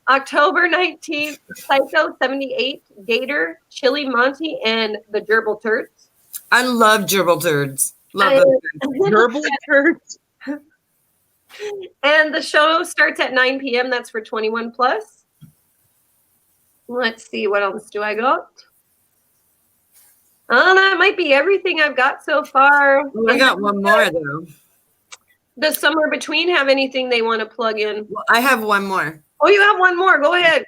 October 19th. Psycho 78, Gator, Chili Monty, and the Gerbil Turds. I love Gerbil Turds. Love those. Gerbil Turds. And the show starts at 9 p.m. That's for 21 plus. Let's see, what else do I got? Oh, that might be everything I've got so far. Oh, I got one more though. Does Summer Between have anything they want to plug in? Well, I have one more. Oh, you have one more. Go ahead.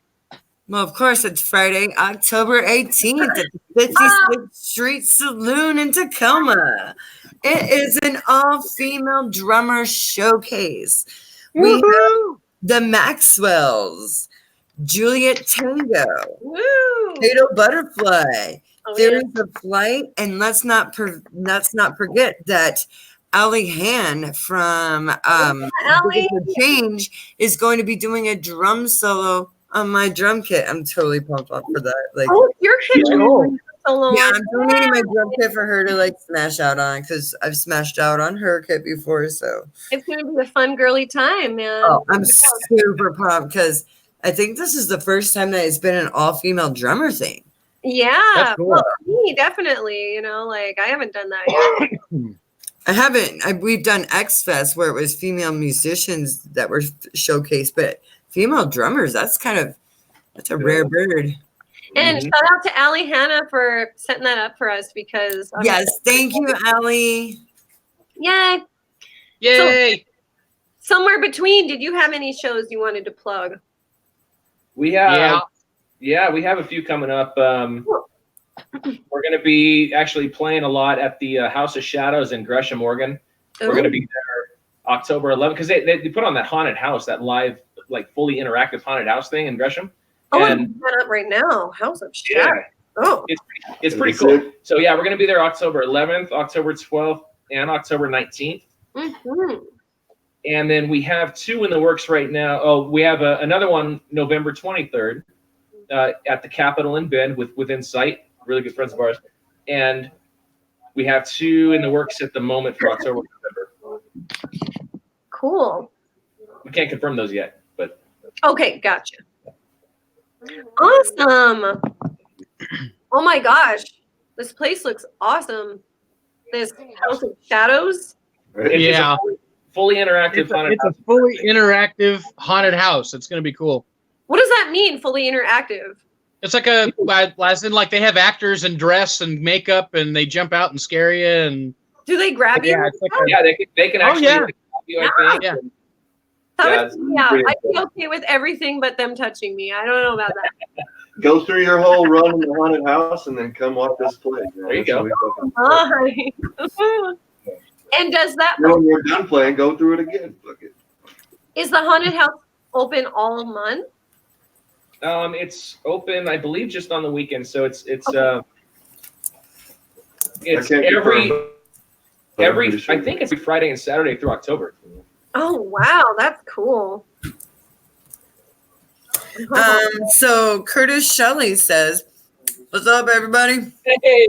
Well, of course, it's Friday, October 18th at the 56th Street Saloon in Tacoma. It is an all-female drummer showcase. We have the Maxwells, Juliet Tango, Woo! Potato Butterfly, Oh, Theories of Flight, and let's not forget that Ali Han from Ali. Bigoted Change is going to be doing a drum solo on my drum kit. I'm totally pumped up for that. Like, Oh, your kid's Cool. solo. yeah, I'm donating my drum kit for her to like smash out on because I've smashed out on her kit before. So It's gonna be a fun girly time, man. oh, I'm super pumped because I think this is the first time that it's been an all-female drummer thing. Yeah, That's cool. well, me definitely. You know, like I haven't done that yet. I haven't. We've done X Fest where it was female musicians that were showcased, but female drummers, that's a rare bird. And shout out to Ali Hannah for setting that up for us because Yes, thank you, Allie. yeah, Yay! somewhere between. Did you have any shows you wanted to plug? We have, Yeah. we have a few coming up. We're going to be actually playing a lot at the House of Shadows in Gresham, Oregon. We're going to be there October 11th because they put on that haunted house, that live, like fully interactive haunted house thing in Gresham. Oh, I'm And looking that up right now. House of yeah, Shadows. Oh, it's pretty cool. So yeah, we're going to be there October 11th, October 12th, and October 19th. mm-hmm. And then we have two in the works right now. Oh, we have another one November 23rd at the Capitol in Bend with Insight, really good friends of ours. And we have two in the works at the moment for October, November. Cool. We can't confirm those yet, but Okay, gotcha. Awesome. Oh my gosh, this place looks awesome. This House of Shadows. it's Yeah. a fully interactive It's haunted a house. fully interactive haunted house. It's going to be cool. What does that mean? Fully interactive. It's like as in like they have actors and dress and makeup and they jump out and scare you and Do they grab you? yeah, it's like Yeah, they can Oh, actually yeah. like, you, I think. Yeah. Yeah, pretty I'd be okay with everything but them touching me. I don't know about that. Go through your whole run in the haunted house and then come watch us play. There you go. Nice. And does that Then when you're done playing, go through it again. Fuck it. is the haunted house open all month? It's open, I believe, just on the weekend. So it's I can't every confirm, but I'm pretty sure. I think it's every Friday and Saturday through October. Oh wow, that's cool. So Curtis Shelley says, "What's up, everybody? Hey,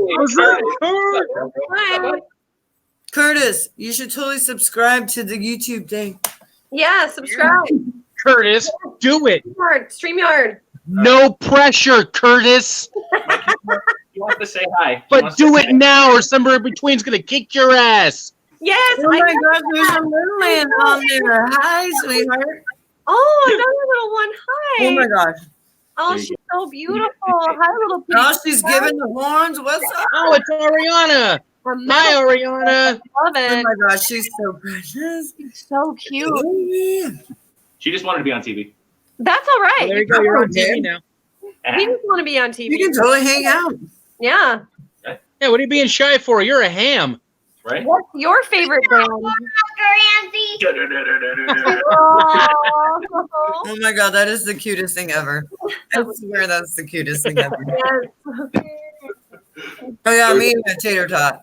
Hi. Curtis, you should totally subscribe to the YouTube thing." Yeah, subscribe. Curtis, do it. StreamYard. No pressure, Curtis. You want to say hi? You But want to do say it now or somewhere between's going to kick your ass. Yes. Oh I my know gosh, there's that. a little man on there. Hi, sweetheart. Oh, another little one. Hi. Oh my gosh. Oh, she's so beautiful. Hi, little pig. Oh, she's giving the horns. What's up? Oh, it's Ariana. Her Hi, middle- Ariana. Love Oh it. my gosh, she's so precious. She's so cute. Yeah. She just wanted to be on TV. That's all right. Well, there you go. You're on TV now. We just want to be on TV. You can totally hang out. Yeah. Yeah, what are you being shy for? You're a ham. Right? What's your favorite band? Oh, Oh my god, that is the cutest thing ever. I swear that's the cutest thing ever. yes. Oh yeah, me and a tater tot.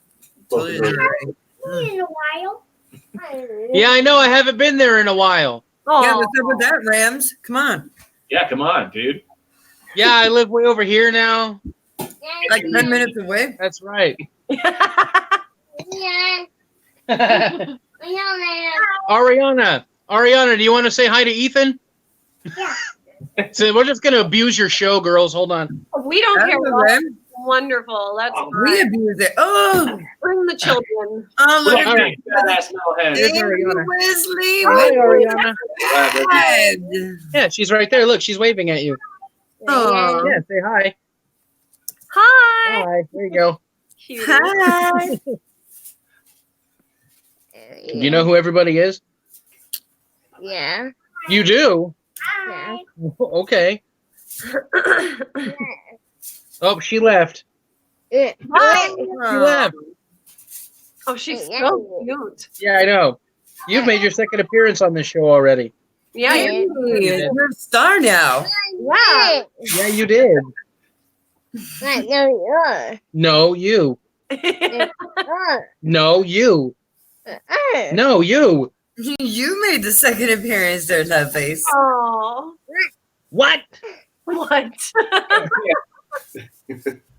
Totally different. In a while. Yeah, I know. I haven't been there in a while. Yeah, Oh, what's up with that, Rams? Come on. Yeah, come on, dude. Yeah, I live way over here now. Like 10 minutes away? That's right. Yeah. Ariana, do you want to say hi to Ethan? Yeah. So we're just gonna abuse your show, girls. Hold on. we don't care. That's That's okay. wonderful. That's We fine. abuse it. Oh, Bring the children. look Look at at badass metalhead. Here's Thank you, Ariana. Wesley. Hi, Ariana. God. Yeah, she's right there. Look, she's waving at you. Oh, Yeah, say hi. Hi. Hi. There you go. Cute. hi. Do you know who everybody is? Yeah. You do? Yeah. Okay. Oh, she left. Hi. She left. Oh, she's so cute. Yeah, I know. You've made your second appearance on this show already. Yeah, Hey, did. you're a star now. yeah. Yeah, you did. Right, no, you are. No, you. No, you. No, you. You made the second appearance. There's that face. Oh, What? what?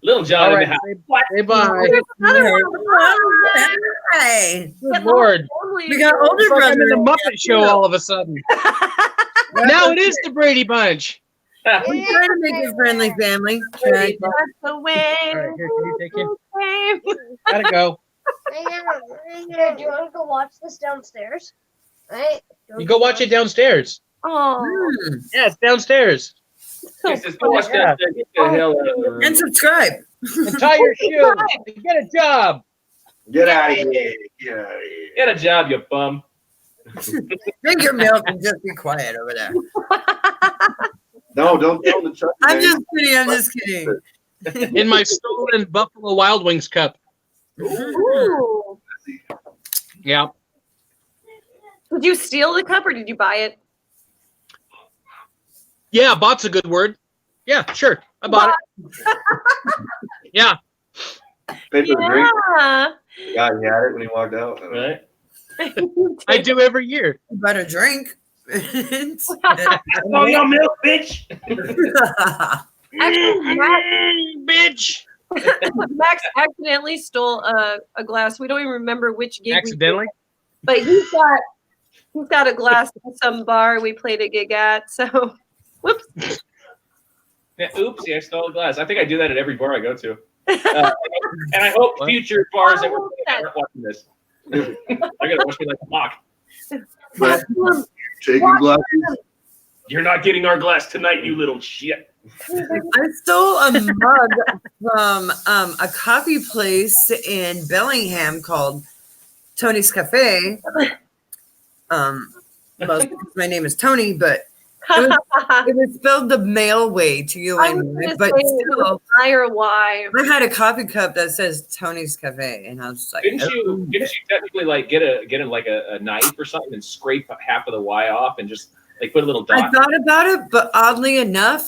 Little John All in right. the house. Say bye. There's another one. Hey, Good Lord. we got older It's like I'm in the brother. Muppet Show all of a sudden. Now it is the Brady Bunch. We try to make a friendly family. Try. That's the way. All right, here, can you take it? Okay. Gotta go. Do you want to go watch this downstairs? Right? You go watch it downstairs. Oh, Hmm. Yeah, it's downstairs. He says, "Go watch that. Get the hell out of the room." And subscribe. And tie your shoe. And get a job. Get out of here. Get out of here. Get a job, you bum. Drink your milk and just be quiet over there. No, don't tell the Chucky. I'm man. just kidding. I'm just kidding. In my stolen Buffalo Wild Wings cup. ooh. Yeah. Did you steal the cup or did you buy it? Yeah, bought's a good word. Yeah, sure. I bought it. Yeah. Paid for the drink. Yeah. Yeah, he had it when he walked out. Right? I do every year. You better drink. Oh, your milk, bitch. Actually, Bitch. Max accidentally stole a glass. We don't even remember which gig. Accidentally? But he's got a glass at some bar we played a gig at. So, whoops. Yeah, oopsie, I stole a glass. I think I do that at every bar I go to. And I hope future bars that we're aren't watching this. They're gonna watch me like a mock. Shaking glasses. You're not getting our glass tonight, you little shit. I stole a mug from a coffee place in Bellingham called Tony's Cafe. Most my name is Tony, but it was spelled the male way to you I was anyway. gonna But say still, I or Y. I had a coffee cup that says Tony's Cafe, and I was like, Didn't oh. you technically like get a knife or something and scrape half of the Y off and just like put a little I dot? thought about it, but oddly enough,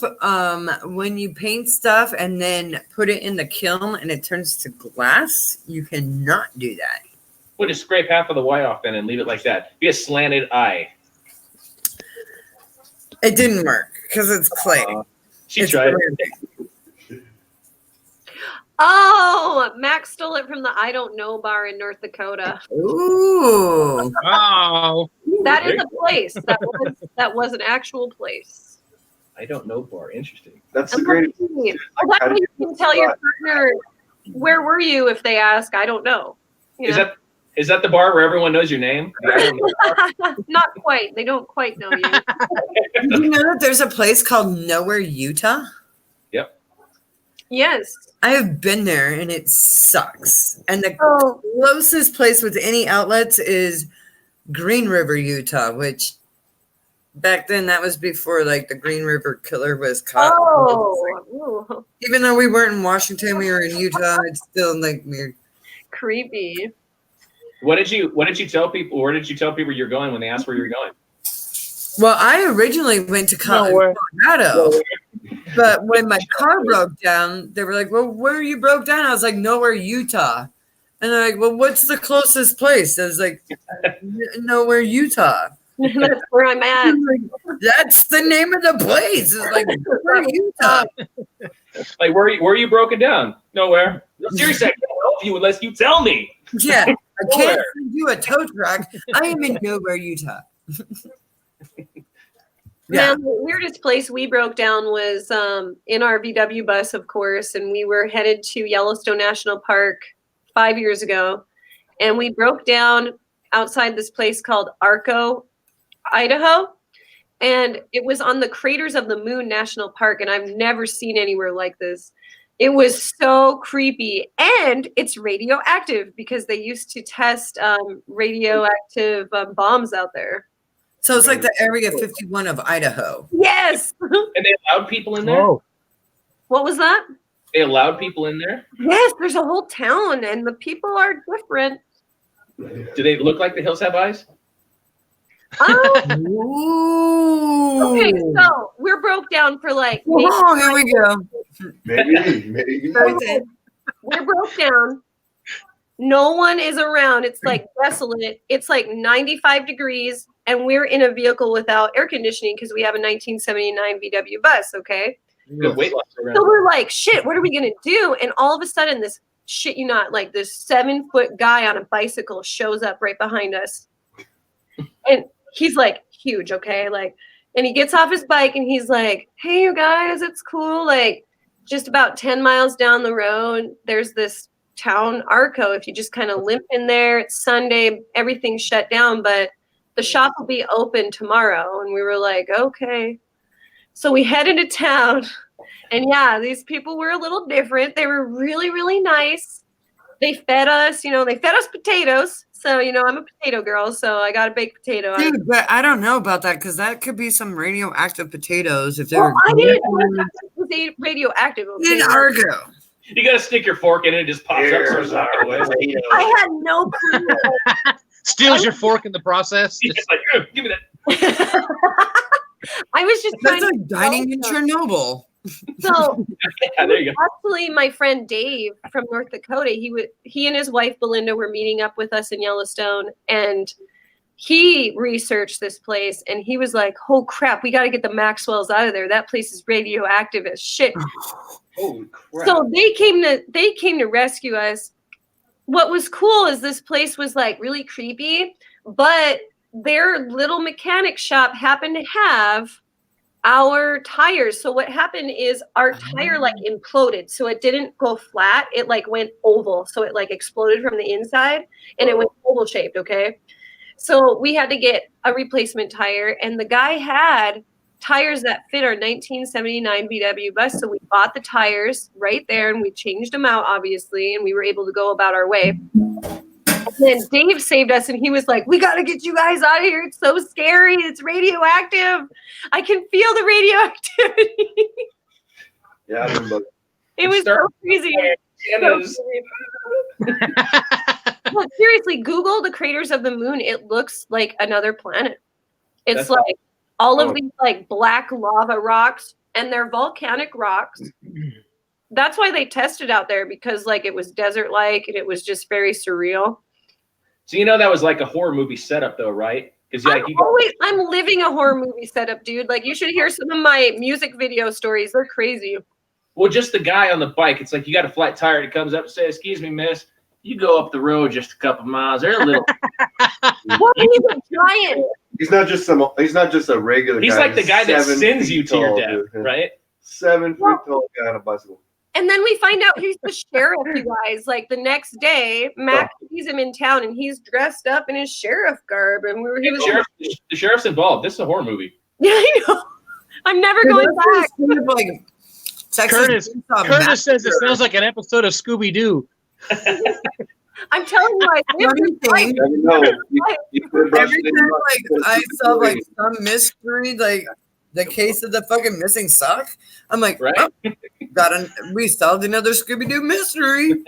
when you paint stuff and then put it in the kiln and it turns to glass, you cannot do that. We'll just scrape half of the Y off then and leave it like that. Be a slanted eye. It didn't work because it's clay. She It's tried. weird. Oh, Max stole it from the I Don't Know bar in North Dakota. Ooh. Oh. That is a place. That was an actual place. I don't know bar. Interesting. That's the greatest. Well, that way you can tell your partner, where were you if they ask, I don't know. You know? Is that the bar where everyone knows your name? Not quite. They don't quite know you. Did you know that there's a place called Nowhere, Utah? Yep. Yes. I have been there and it sucks. And the Oh, closest place with any outlets is Green River, Utah, which back then that was before like the Green River Killer was caught. ooh, Even though we weren't in Washington, we were in Utah. It's still like weird. creepy. What did you tell people? Where did you tell people you're going when they asked where you're going? Well, I originally went to Nowhere. Colorado, but when my car broke down, they were like, "Well, where you broke down?" I was like, "Nowhere, Utah." And they're like, "Well, what's the closest place?" I was like, "Nowhere, Utah." That's where I'm at. I'm like, that's the name of the place. It's like, "Nowhere, Utah." Like where are you broken down? Nowhere. Seriously, I can't help you unless you tell me. Yeah, I can't send you a tow truck. I am in Nowhere, Utah. Yeah. The weirdest place we broke down was in our VW bus, of course, and we were headed to Yellowstone National Park 5 years ago, and we broke down outside this place called Arco, Idaho, and it was on the Craters of the Moon National Park, and I've never seen anywhere like this. It was so creepy, and it's radioactive because they used to test radioactive bombs out there. So it's like the Area 51 of Idaho. Yes. And they allowed people in there? Oh. What was that? They allowed people in there? Yes, there's a whole town, and the people are different. Do they look like the Hills Have Eyes? Ooh. Okay, so we're broke down for like Oh, here we go. Maybe. we're broke down. No one is around. It's like desolate. It's like 95 degrees, and we're in a vehicle without air conditioning because we have a 1979 VW bus. Okay. Good weight loss So program. we're like, shit, what are we gonna do? And all of a sudden, this shit you not, like this 7-foot guy on a bicycle shows up right behind us. And he's like huge, okay? Like, and he gets off his bike and he's like, hey, you guys, it's cool. Like, just about 10 miles down the road, there's this town, Arco. If you just kind of limp in there, it's Sunday, everything's shut down, but the shop will be open tomorrow. And we were like, okay. So we head into town. And yeah, these people were a little different. They were really, really nice. They fed us, they fed us potatoes. So, I'm a potato girl, so I got a baked potato. Dude, but I don't know about that because that could be some radioactive potatoes if they Well, were I didn't know that was radioactive. Okay? in Argo. You got to stick your fork in it, it just pops Here's up. our Away. potato. I had no clue. Steals your fork in the process. He's like, give me that. I was just trying That's to like dining in Chernobyl. So Yeah, there you go. actually, my friend Dave from North Dakota, he and his wife Belinda were meeting up with us in Yellowstone, and he researched this place, and he was like, "Oh crap, we got to get the Maxwells out of there. That place is radioactive as shit." Holy crap. So they came to rescue us. What was cool is this place was like really creepy, but their little mechanic shop happened to have our tires. So what happened is our tire like imploded. So it didn't go flat. It like went oval. So it like exploded from the inside and it went oval shaped. Okay. So we had to get a replacement tire, and the guy had tires that fit our 1979 VW bus. So we bought the tires right there and we changed them out, obviously, and we were able to go about our way. And then Dave saved us, and he was like, we got to get you guys out of here. It's so scary. It's radioactive. I can feel the radioactivity. Yeah, I remember. It was so crazy. But seriously, Google the craters of the moon. It looks like another planet. It's That's like all of these like black lava rocks, and they're volcanic rocks. That's why they tested out there, because like it was desert-like and it was just very surreal. So that was like a horror movie setup, though, right? Because I'm living a horror movie setup, dude. Like, you should hear some of my music video stories. They're crazy. Well, just the guy on the bike. It's like you got a flat tire. He comes up and says, "Excuse me, miss. You go up the road just a couple miles. They're a little." Well, he's a giant. He's not just a regular. He's guy. like the guy that 7 sends feet you to your tall, death, dude. right? 7 feet tall guy on a bicycle. And then we find out he's the sheriff, you guys. Like the next day, Mac sees him in town, and he's dressed up in his sheriff garb. And The sheriff's involved. This is a horror movie. Yeah, I know. I'm never going back. Like Curtis says it sounds like an episode of Scooby Doo. I'm telling you, I lived this life. Every time like I saw like some mystery, like the case of the fucking missing sock, I'm like, right? Oh, we solved another Scooby-Doo mystery.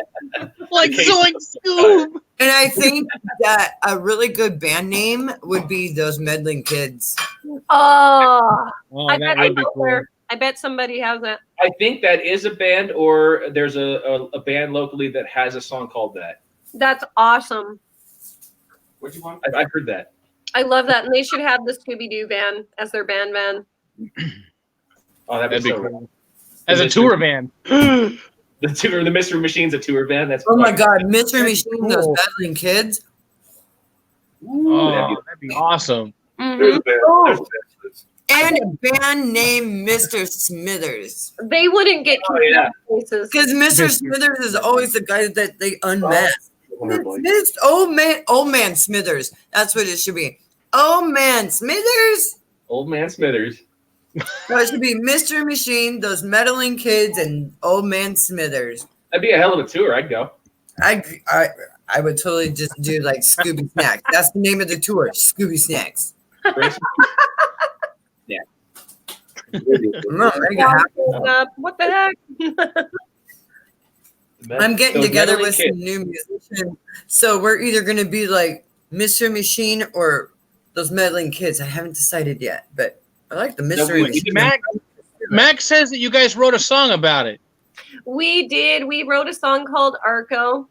Like Zoink Scoob. And I think that a really good band name would be Those Meddling Kids. Oh, I that bet would be cool. I bet somebody has that. I think that is a band, or there's a band locally that has a song called that. That's awesome. What you want? I've heard that. I love that, and they should have the Scooby-Doo van as their band van. Oh, that'd be so cool. As a tour band. The Mystery Machine's a tour band. That's oh my god, Mystery Machine, cool. Those Meddling Kids. Oh, that'd be awesome. There's a band. And a band named Mr. Smithers. They wouldn't get places. Because Mr. Smithers is always the guy that they unmask. Like, It's old man Smithers. That's what it should be. Old man Smithers. Old Man Smithers. So it should be Mr. Machine, Those Meddling Kids, and Old Man Smithers. That'd be a hell of a tour. I'd go. I would totally just do like Scooby Snacks. That's the name of the tour, Scooby Snacks. Yeah. No, make it happen. What the heck? I'm getting Those together Meddling with Kids. some new musicians. So we're either going to be like Mr. Machine or those meddling kids. I haven't decided yet, but I like the mystery. Max says that you guys wrote a song about it. We did. We wrote a song called Arco.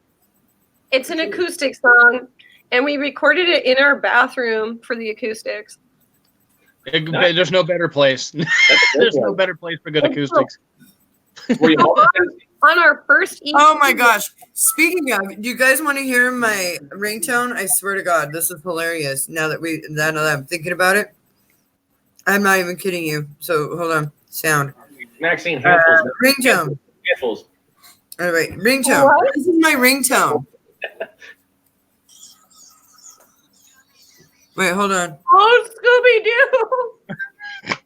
It's an acoustic song, and we recorded it in our bathroom for the acoustics. There's no better place. There's no better place for good acoustics. On our first EP. Oh my gosh. Speaking of, do you guys want to hear my ringtone? I swear to God, this is hilarious. Now that I'm thinking about it. I'm not even kidding you. So hold on. Sound. Maxine, handfuls. Ringtone. Handfuls. All right, ringtone. What? This is my ringtone. Wait, hold on. Oh, Scooby-Doo.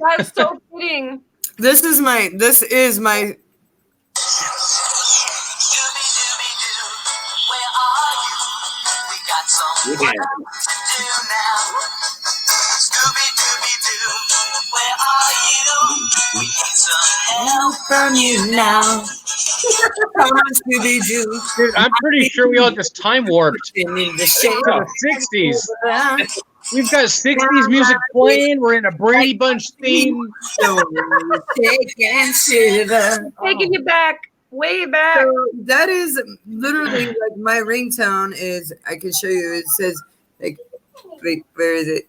That's so fitting. This is my Yeah. from you now. Come on, Scooby-Doo. Dude, I'm pretty sure we all just time warped In the to shade the 60s. We've got 60s music playing. We're in a Brady Bunch theme. Shake and shiver. Taking you back, way back. So that is literally like my ringtone is. I can show you. It says like, wait, where is it?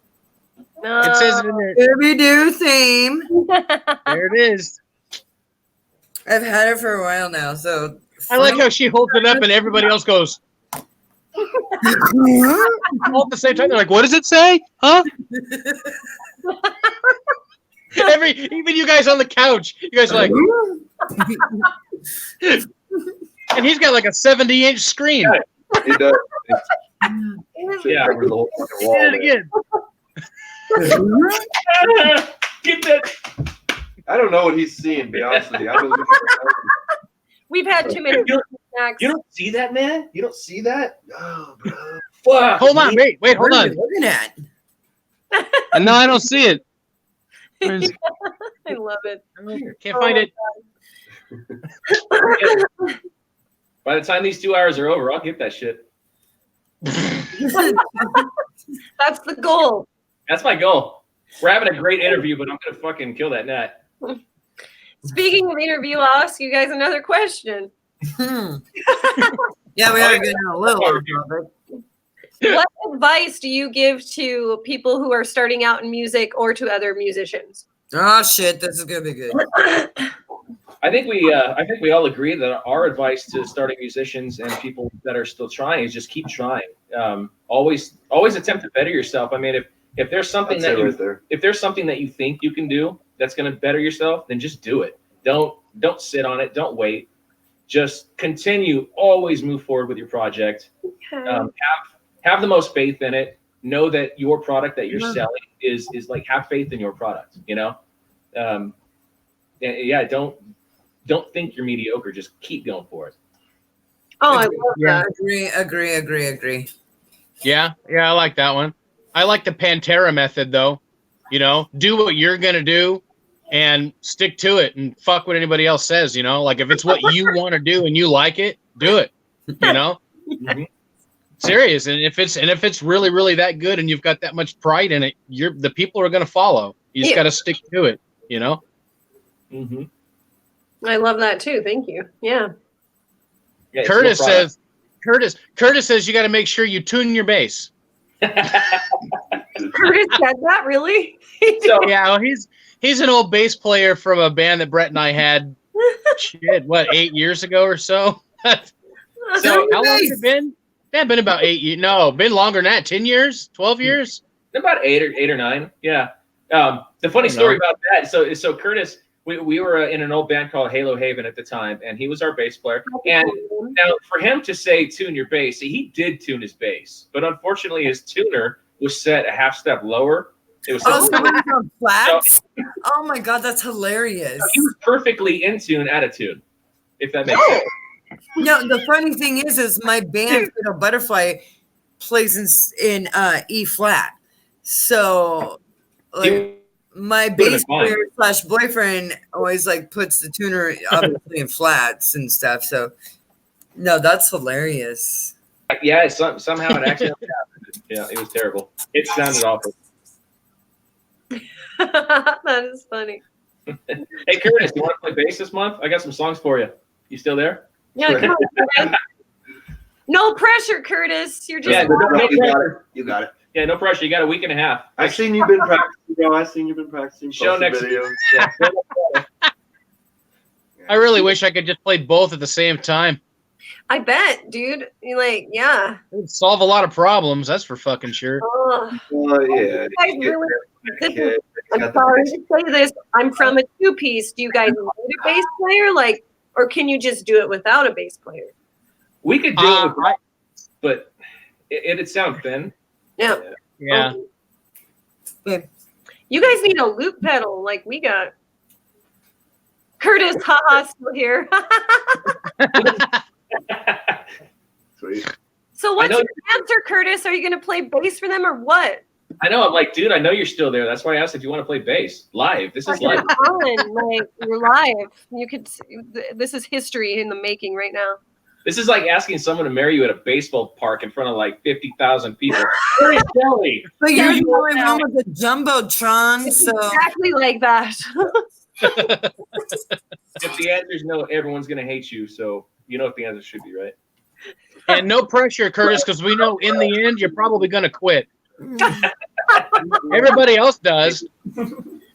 It says it in there. Scooby-Doo theme. There it is. I've had it for a while now, so I like how she holds it up and everybody else goes all at the same time. They're like, "What does it say? Huh?" Even you guys on the couch, you guys are like, and he's got like a 70-inch screen. He does. Yeah. Covers the whole fucking He wall did it there. again. Get that. I don't know what he's seeing, to be honest with you. I've been looking for We've had too many snacks. You don't see that, man? You don't see that? Oh, bro. Fuck. Hold on, wait, hold what are on. you looking at? No, I don't see it. Where's- I love it. Can't find it. By the time these 2 hours are over, I'll get that shit. That's the goal. That's my goal. We're having a great interview, but I'm gonna fucking kill that net. Speaking of interview, I'll ask you guys another question. Yeah, we are getting a little off topic. What advice do you give to people who are starting out in music or to other musicians? Oh shit, this is gonna be good. I think we all agree that our advice to starting musicians and people that are still trying is just keep trying. Always attempt to better yourself. I mean, if there's something if there's something that you think you can do that's going to better yourself, then just do it. Don't sit on it. Don't wait. Just continue. Always move forward with your project. Okay. Have the most faith in it. Know that your product that you're selling is like, have faith in your product. You know, yeah. Don't think you're mediocre. Just keep going for it. Oh, I love that. Agree. Yeah, I like that one. I like the Pantera method, though. You know, do what you're gonna do, and stick to it, and fuck what anybody else says. You know, like if it's what you want to do and you like it, do it. You know, serious. And if it's really, really that good, and you've got that much pride in it, the people are gonna follow. You just got to stick to it. You know. Mm-hmm. I love that too. Thank you. Yeah. Curtis says you got to make sure you tune your bass. Curtis said that, really? So, yeah, well, he's an old bass player from a band that Brett and I had. Shit, what, 8 years ago or so? So how long has it been? Yeah, been about 8 years. No, been longer than that. 10 years? 12 years? About eight or nine. Yeah. The funny story about that. So Curtis, we were in an old band called Halo Haven at the time, and he was our bass player. And now for him to say tune your bass, he did tune his bass, but unfortunately his tuner was set a half step lower. It was on flats. Oh my god, that's hilarious. He was perfectly in tune at a tune, if that makes sense. No, the funny thing is my band Fatal Butterfly plays in E flat. So like my bass player / boyfriend always like puts the tuner obviously in flats and stuff. So no, that's hilarious. Yeah, somehow it actually happened. Yeah, it was terrible. It sounded awful. That is funny. Hey, Curtis, you want to play bass this month? I got some songs for you. You still there? Yeah, come on, guys. No pressure, Curtis. You're just Yeah, no You got pressure. it. You got it. Yeah, no pressure. You got a week and a half. I've seen you've been practicing, bro. I've seen you've been practicing. Show Post next- videos. I really wish I could just play both at the same time. I bet, dude. You like, yeah. It would solve a lot of problems. That's for fucking sure. Oh, Oh yeah. you guys You really- get- this is- I'm sorry to say this. I'm from a two-piece. Do you guys need a bass player, like, or can you just do it without a bass player? We could do it, but it'd sound thin. Yeah. Yeah. Oh. You guys need a loop pedal like we got. Curtis, haha, still here. Sweet. So what's I know- your answer, Curtis? Are you going to play bass for them or what? I know. I'm like, dude, I know you're still there. That's why I asked if you want to play bass live. This is live. Like, you're live. You could. This is history in the making right now. This is like asking someone to marry you at a baseball park in front of like 50,000 people. Very silly. But Yeah, you're you the only know. one with the jumbotron, It's so exactly like that. If the answer is no, everyone's going to hate you. So you know what the answer should be, right? And no pressure, Curtis, because we know in the end you're probably going to quit. Everybody else does.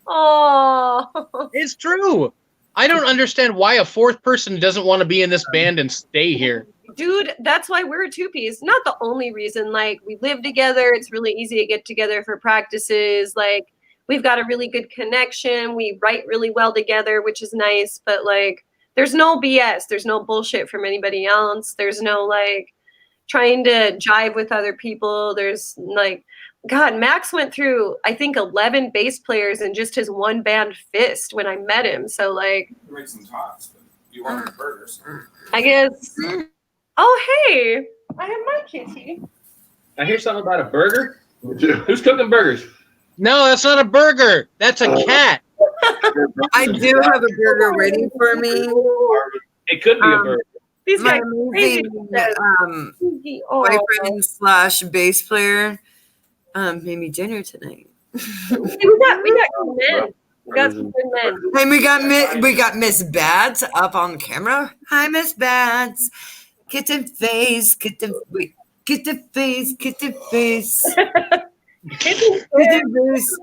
Oh. It's true. I don't understand why a fourth person doesn't want to be in this band and stay here. Dude, that's why we're a two-piece. Not the only reason. Like, we live together. It's really easy to get together for practices. Like, we've got a really good connection. We write really well together, which is nice. But, like, there's no BS. There's no bullshit from anybody else. There's no, like, trying to jive with other people. There's, like, God, Max went through, I think, 11 bass players in just his one band Fist when I met him. So, like, Make some tots, but you wanted burgers. I guess. Oh, hey, I have my kitty. I hear something about a burger. Who's cooking burgers? No, that's not a burger. That's a cat. I do have a burger waiting for me. It could be a burger. These My guys are crazy. amazing Oh, boyfriend slash bass player made me dinner tonight. we got good men. We got some good men. And we got Miss Bats up on camera. Hi, Miss Bats. Kitten face, kitten face, kitten face, kitten face. Kitten face.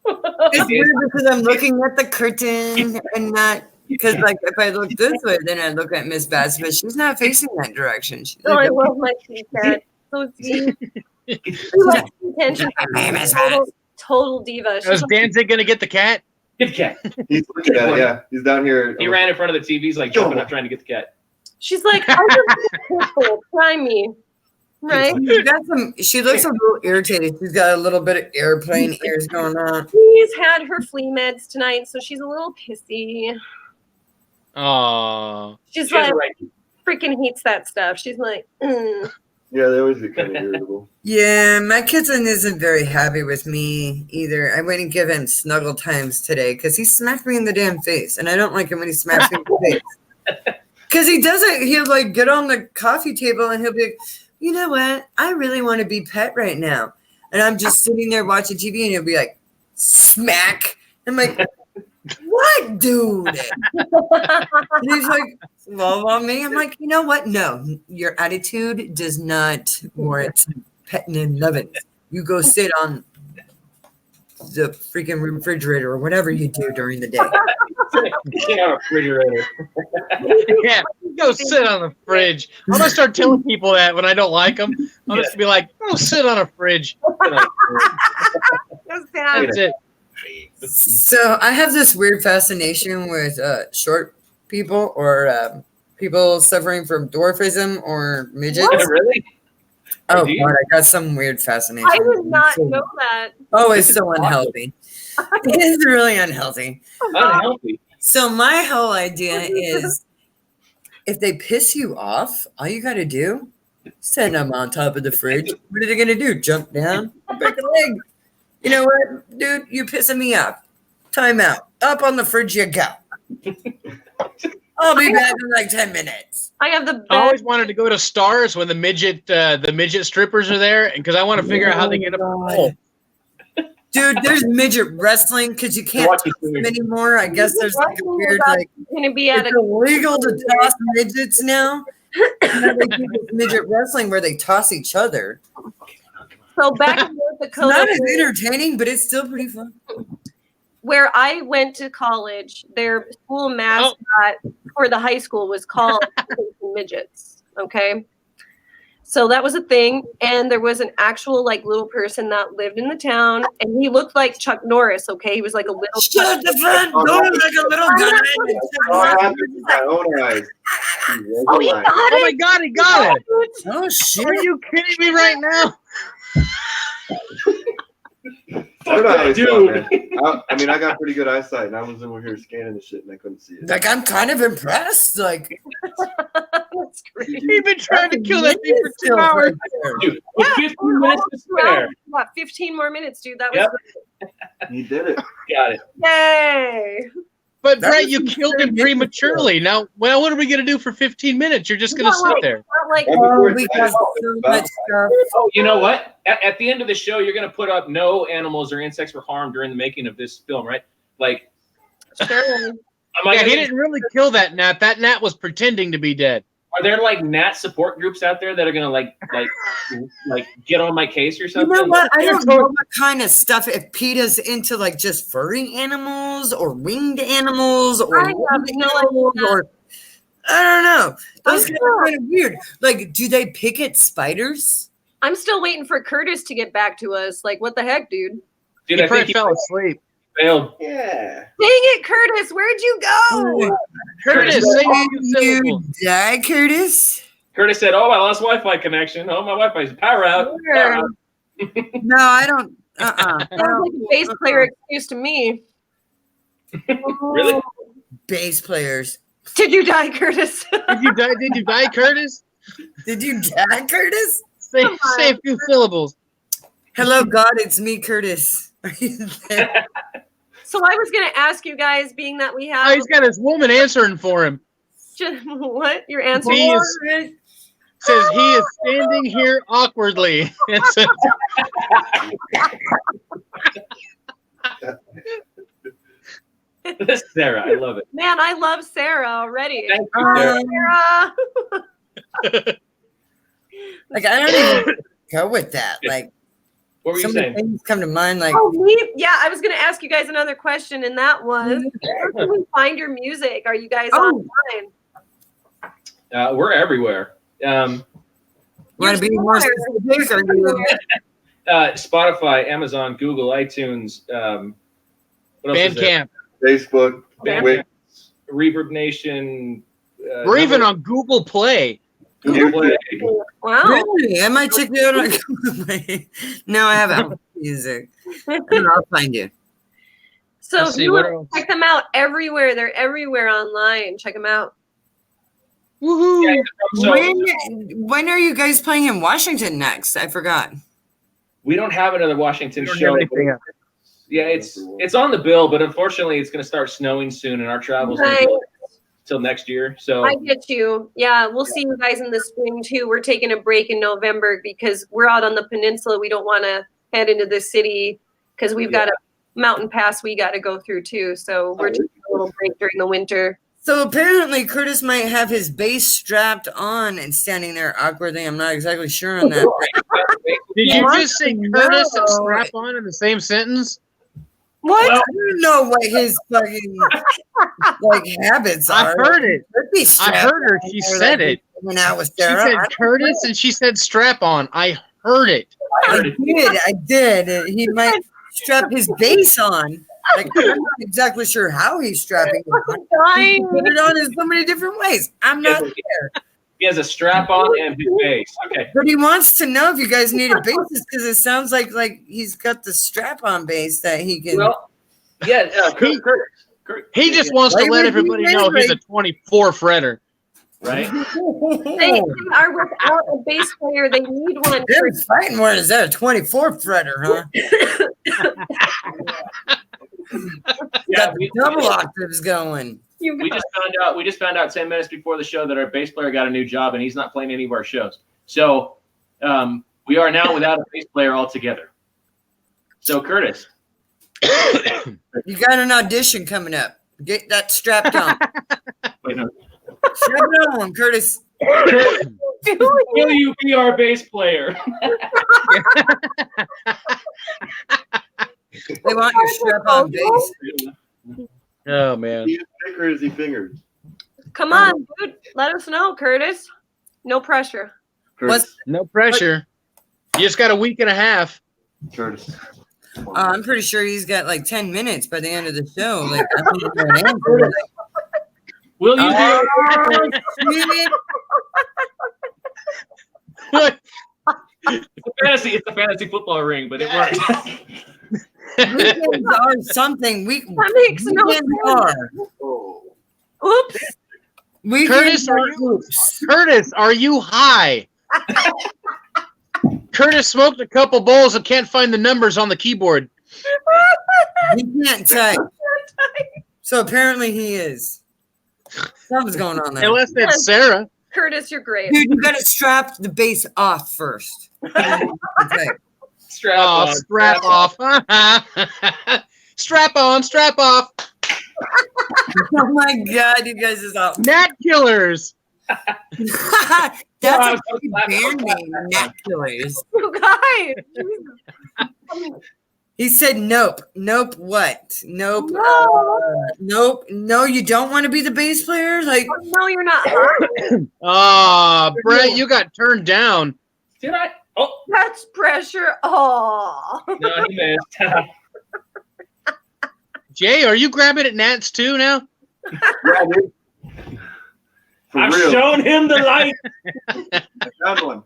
It's weird because I'm looking at the curtain and not because, like, if I look this way, then I look at Miss Bats, but she's not facing that direction. She's Oh, I like, love my kitty cat. So sweet. She likes attention. Total diva. Is She's like, Danzig going to get the cat? Get the cat. He's looking at it, yeah. He's down here. He ran in front of the TV. He's like jumping up trying to get the cat. she's like, I just try me. Right? she looks a little irritated. She's got a little bit of airplane ears going on. She's had her flea meds tonight, so she's a little pissy. Oh. She's She has like, a right. freaking hates that stuff. She's like, Yeah, they always get kind of irritable. Yeah, my kitten isn't very happy with me either. I went and give him snuggle times today because he smacked me in the damn face, and I don't like him when he smacks me in the face. Because he does it, he'll like get on the coffee table and he'll be like, you know what? I really want to be pet right now. And I'm just sitting there watching TV and he'll be like, smack. I'm like, what, dude? And he's like, love on me. I'm like, you know what? No, your attitude does not warrant petting and loving. You go sit on the freaking refrigerator or whatever you do during the day. Sitting on a refrigerator. Yeah, go sit on the fridge. I'm going to start telling people that when I don't like them. I'm just going to be like, go sit on a fridge. That's it. So I have this weird fascination with short people or people suffering from dwarfism or midgets. Really? Oh, Do you? God, I got some weird fascination. I did not So- know that. Oh, it's so unhealthy. It's really unhealthy. Unhealthy. So my whole idea is if they piss you off, all you got to do, send them on top of the fridge. What are they going to do? Jump down? Break a leg. You know what, dude? You pissing me off. Time out. Up on the fridge you go. I'll be back in like 10 minutes. I have the best. I always wanted to go to Stars when the midget strippers are there, and because I want to figure out how they get up. Oh. Dude, there's midget wrestling because you can't toss them anymore. I guess there's like a weird like going to be at it's illegal to toss midgets now. Now they do this midget wrestling where they toss each other. So back in North It's not Dakota, as entertaining, but it's still pretty fun. where I went to college, their school mascot for the high school was called midgets. Okay. So that was a thing. And there was an actual like little person that lived in the town and he looked like Chuck Norris. Okay. He was like a little. Shut the front door like a little gun. My own eyes. Oh, he got it. Oh my God, he got it! Oh shit! Are you kidding me right now? Dude. I mean, I got pretty good eyesight, and I was over here scanning the shit, and I couldn't see it. Like I'm kind of impressed. Like That's great. You've been trying to kill that thing for 2 hours. Dude, with 15 minutes to spare. What, 15 more minutes, dude. That was Yep. He did it. Got it. yay. But That Brett, was you killed him prematurely. Now, well, what are we gonna do for 15 minutes? You're just gonna sit there. Not like oh, we got so much stuff. Oh, you know what? At the end of the show, you're going to put up no animals or insects were harmed during the making of this film, right? Like, sure. am I Yeah, gonna he didn't really kill that gnat. That gnat was pretending to be dead. Are there like gnat support groups out there that are gonna like get on my case or You something? know what? I don't know what kind of stuff. If PETA's into like just furry animals or winged animals or I have no animals idea. or I don't know. Those I'm guys are kind of weird. Like, do they pick at spiders? I'm still waiting for Curtis to get back to us. Like, what the heck, dude? Dude, He I think probably he fell asleep. failed. Yeah. Dang it, Curtis. Where'd you go? Curtis, say a few You syllables. die, Curtis? Curtis said, "Oh, I lost Wi-Fi connection. Oh, my Wi-Fi's power out." Power out. No, I don't. Sounds like a bass player excuse to me. Really? Bass players. Did you die, Curtis? Did you die? Did you die, Curtis? Did you die, Curtis? Say a few syllables. Hello, God, it's me, Curtis. Are you there? So I was going to ask you guys, being that we Oh, have he's got his woman answering for him. what your answer He was? is, says he is standing here awkwardly. And says, This is Sarah, I love it. Man, I love Sarah already. Thank you, Sarah. Sarah. Like, I don't even go with that. Like, What were you so many saying? things come to mind. Like, Oh, yeah, I was going to ask you guys another question, and that was, where can we find your music? Are you guys Oh. online? We're everywhere. want to be You're more somewhere. specific? Or you- Spotify, Amazon, Google, iTunes. What else is there? Bandcamp. Facebook. Bandcamp. Wait, Reverb Nation. We're even on Google Play. Google Play. Wow. Really? I might check you out on Google. No, I have Apple Music. I'll find you. So Let's if see, you what want else? to check them out everywhere. They're everywhere online. Check them out. Woohoo! Yeah, so When are you guys playing in Washington next? I forgot. we don't have another Washington We don't show. have anything else. Yeah, it's on the bill, but unfortunately, it's going to start snowing soon, and our travel's Right. till next year. So I get you. Yeah, we'll see you guys in the spring too. We're taking a break in November because we're out on the peninsula. We don't want to head into the city because we've got a mountain pass we got to go through too. So we're taking a little break during the winter. So apparently Curtis might have his bass strapped on and standing there awkwardly. I'm not exactly sure on that. Did you What? just say Curtis and No. strap on in the same sentence? What? Well- I don't know what his fucking like habits I are. heard it. Could be I strapped heard her. on She or, said like, it. hanging out with She Sarah. said I don't Curtis and she said strap on. I heard it. I did. He might strap his bass on. Like, I'm not exactly sure how he's strapping it on. He Dying. put it on in so many different ways. I'm not there. he has a strap on and his bass. Okay. But he wants to know if you guys need a bassist because it sounds like he's got the strap on bass that he can. Well, yeah. Kurt, He just wants to Why let would everybody you know he's a like- 24 fretter. right? They are without a bass player. They need one. Them fighting words, is that a 24 fretter, huh? Yeah, Got the double octaves going. We just found out 10 minutes before the show that our bass player got a new job and he's not playing any of our shows. So we are now without a bass player altogether. So Curtis, You got an audition coming up. Get that strapped on. wait, no. Strap it on, Curtis. Will you be our bass player? They want your strap on bass. Oh man. He is thick or is he fingered? Come on, dude. Let us know, Curtis. No pressure. Curtis. No pressure. You just got a week and a half. Curtis. I'm pretty sure he's got like 10 minutes by the end of the show. Like, I think he's got an answer. Will you be our It's a fantasy football ring, but it works. Weekends are something. That makes no Weekends sense. are. Oops. Weekends Curtis, are you high? Curtis smoked a couple bowls and can't find the numbers on the keyboard. He can't type. So apparently he is. Something's going on there. Unless it's Sarah. Curtis, you're great. Dude, you gotta strap the bass off first. Strap Oh, on. strap off. Strap on, strap off. Oh my god, you guys is out. Nat Killers. That's a fucking band name, Nat Killers. You guys. He said nope. Nope what? Nope. No. Nope. No, you don't want to be the bass player? Like No, you're not high. Oh, Brett, you got turned down. Did I? Oh, That's pressure. Oh. no, he missed. Jay, are you grabbing at Nats too now? Yeah, dude. For I've real. shown him the light. I found one.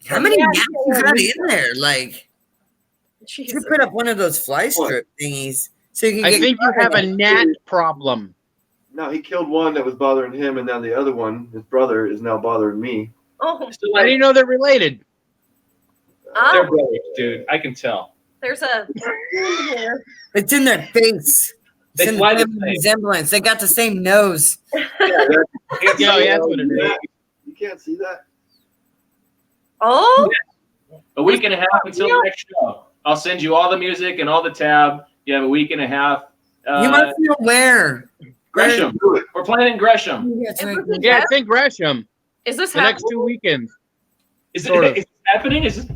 how many Nats you got in there? Like you Jesus. should put up one of those fly strip thingies so you can I get think you have a gnat problem. No, he killed one that was bothering him, and now the other one, his brother, is now bothering me. Oh, How do you know they're related? They're oh, brothers, dude. I can tell. there's a here. it's in their face. They It's in fly the the same same. resemblance. They got the same nose. Yeah, that's what it is. You can't see that? Oh, A week and a half until the next show. I'll send you all the music and all the tab. You have a week and a half. You must know where. Gresham. We're playing in Gresham. Yeah, it's like- Yeah, it's in Gresham. is this The next happening? 2 weekends. Is Sort of. it happening? Is it?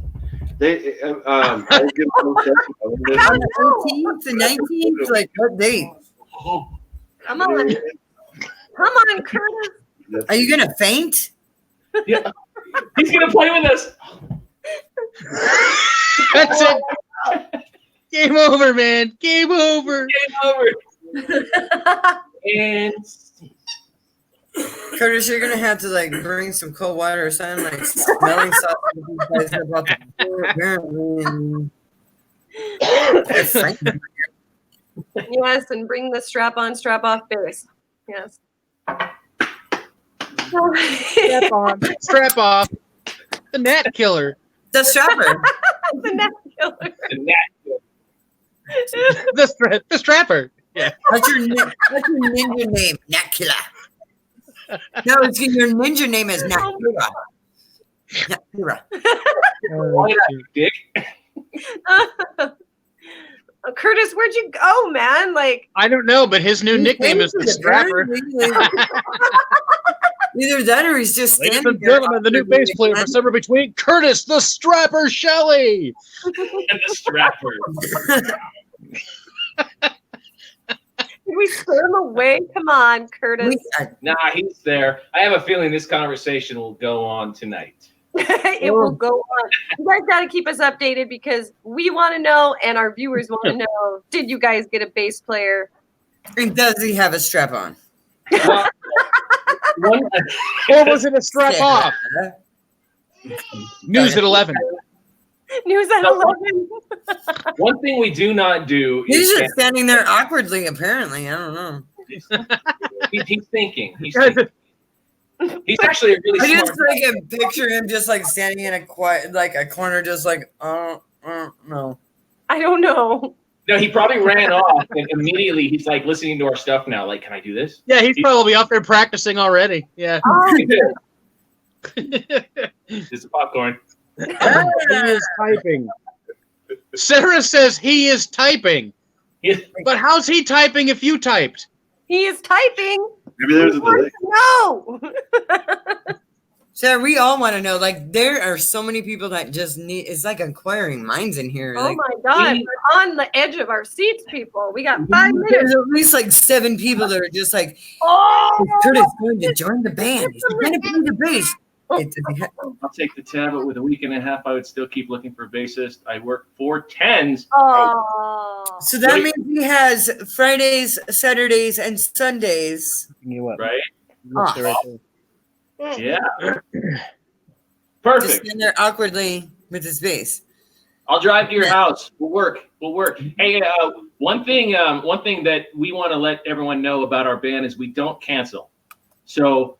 They, I will give them a second. I will give On them- the 18th, the 19th, like what date? Oh, Come on. Come on, Curtis. Are you gonna faint? yeah. He's gonna play with us. That's it. Game over, man. Game over. Game over. And Curtis, you're gonna have to like bring some cold water or something, like smelling salts. You guys are about to pour apparently. Yes, and bring the strap on, strap off bass. Yes. Strap on. Strap off. The Nat Killer. The strapper. the neck killer. The strapper. Yeah. What's your ninja name? Nat Killer. No, it's your ninja name is Nat Killer. Nat Killer. why not, you dick? Curtis, where'd you go, man? Like, I don't know, but his new nickname is the Strapper. Either that or he's just Ladies standing and there. gentlemen, the new bass player for Summer Between, Curtis the Strapper Shelley. And the strapper. did we scare him away? Come on, Curtis. Nah, he's there. I have a feeling this conversation will go on tonight. It will go on. You guys got to keep us updated because we want to know and our viewers want to know, did you guys get a bass player? And does he have a strap on? Well, Or was it a strap off? News at 11. News at 11. one thing we do not do He's is just standing there awkwardly, apparently. I don't know. he's thinking. He's thinking. He's actually a really I smart just like a picture him just like standing in a quiet, like a corner, just like, no. I don't know. No, he probably ran off and immediately he's like listening to our stuff now. Like, can I do this? Yeah, he's probably out there practicing already. Yeah. It's popcorn. He is typing. Sarah says he is typing. But how's he typing if you typed? He is typing. Maybe there's a delay. No. Sarah, we all want to know. Like, there are so many people that just need. It's like acquiring minds in here. Oh Like, my God, we're on the edge of our seats, people. We got 5 minutes. there's at least like 7 people that are just like, Oh, is Curtis going to join the band? He's going to play the bass. I'll take the tab, but with a week and a half, I would still keep looking for a bassist. I work 4 10s. Oh. So that means he has Fridays, Saturdays, and Sundays. Right? Off. Yeah. Just Perfect. stand there awkwardly with his bass. I'll drive to your house. We'll work. Hey, one thing that we want to let everyone know about our band is we don't cancel. So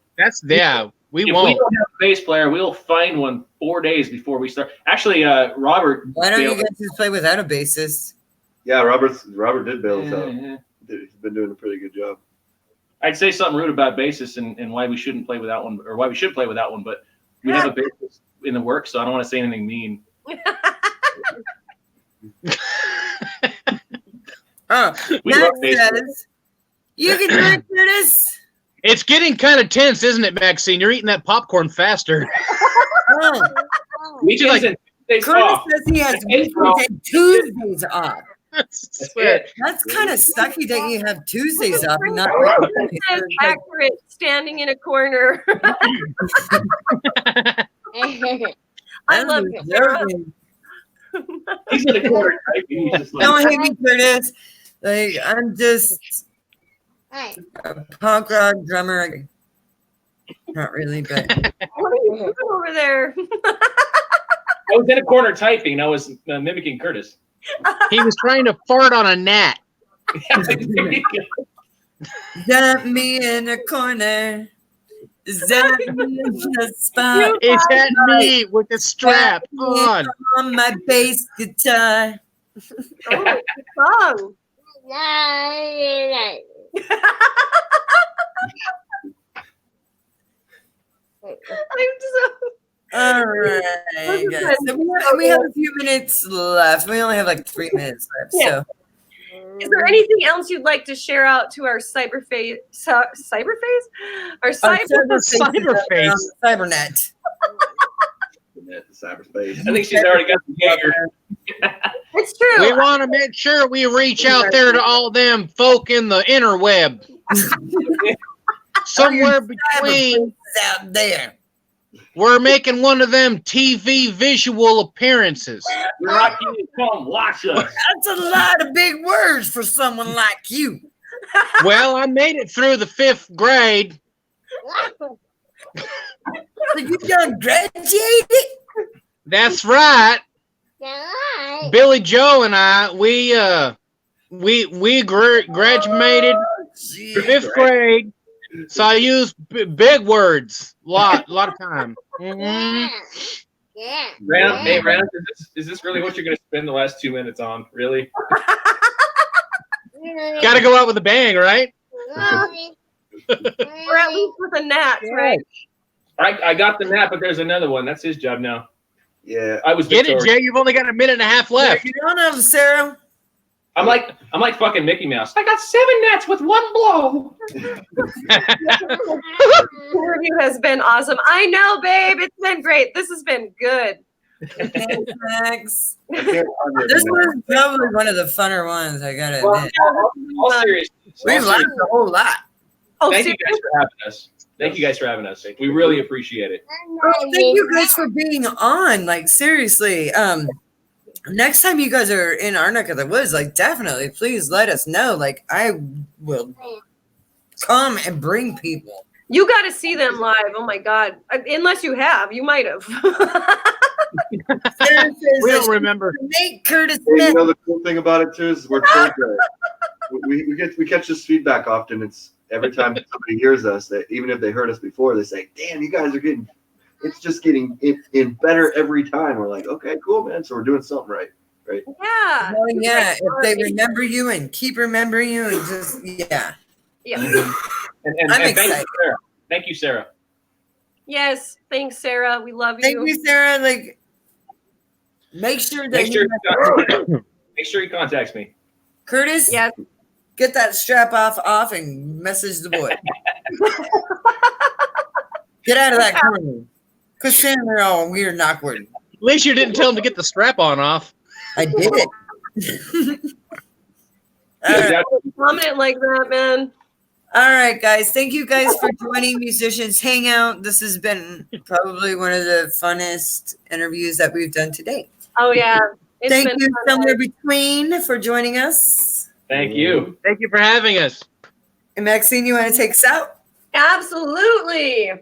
we if won't. we don't have a bass player, we'll find one 4 days before we start. Actually, Robert. Why don't you guys just play without a bassist? Yeah, Robert did bail us out. Yeah. He's been doing a pretty good job. I'd say something rude about bassists and why we shouldn't play without one, or why we should play without one, but we have a bassist in the works, so I don't want to say anything mean. We love Max bass. says, you can do it, Curtis. It's getting kind of tense, isn't it, Maxine? You're eating that popcorn faster. Oh, Weekends and Tuesdays Curtis off. says he has weekends and Tuesdays off. That's it. That's kind of sucky that you have Tuesdays off and not Says accurate, standing in a corner. I love it, Sarah. He's in the corner typing. He's just like, Don't hate me, Curtis. Like, I'm just a punk rock drummer. Not really, but What are you doing over there? I was in a corner typing. I was mimicking Curtis. He was trying to fart on a gnat. got me in a corner. Is that me in the spot? Is that me with the strap on? On my bass guitar. Oh, good song. I'm so. All right, guys. So we have a few minutes left. We only have like 3 minutes left. Yeah. So Is there anything else you'd like to share out to our cyberface? Our cyberface. Cybernet. The cyberspace. I think she's already got the Jaeger. It's true. We want to make sure we reach out there to all them folk in the interweb. Somewhere between out there. we're making one of them TV visual appearances. We're not going to come watch us. That's a lot of big words for someone like you. Well, I made it through the 5th grade. So you done graduated? That's right. Billy Joe and I, we graduated 5th grade, so I use big words a lot of time. Mm-hmm. Rand, is this really what you're going to spend the last 2 minutes on? Really? Got to go out with a bang, right? Or at least with a gnat, right? I got the nap, but there's another one. That's his job now. Yeah. I was Get it, victorious. Jay? You've only got a minute and a half left. You don't know, Sarah. I'm like fucking Mickey Mouse. I got 7 nets with 1 blow. The interview has been awesome. I know, babe. It's been great. This has been good. Thanks, Max. This was probably one of the funner ones, I gotta admit. All serious. We laughed a whole lot. Oh, Thank you seriously? guys for having us. Thank you guys for having us. We really appreciate it. Oh, thank you guys for being on. Like, seriously. Next time you guys are in our neck of the woods, like, definitely, please let us know. Like, I will come and bring people. You got to see them live. Oh my God! Unless you have, you might have. Sarah says We that don't remember. she Make Curtis Hey, you Smith. know the cool thing about it too is we're told that we catch this feedback often. It's every time somebody hears us that even if they heard us before, they say, "Damn, you guys are it's just getting in better every time." We're like, "Okay, cool, man." So we're doing something right. right? Yeah. Oh yeah, if they remember you and keep remembering you, and just Yeah. And I'm thank you, excited. Sarah. Thank you, Sarah. Yes. Thanks, Sarah. We love Thank you. you, Sarah. Like, make sure that Make sure he contacts me. Curtis, Yes. get that strap off and message the boy. Get out of that corner. Quit standing there all weird and awkward. At least you didn't tell him to get the strap on off. I did it. Comment like that, man. All right, guys. Thank you guys for joining Musicians Hangout. This has been probably one of the funnest interviews that we've done today. Oh yeah. Thank you, Somewhere Between, for joining us. Thank you. Thank you for having us. And Maxine, you want to take us out? Absolutely.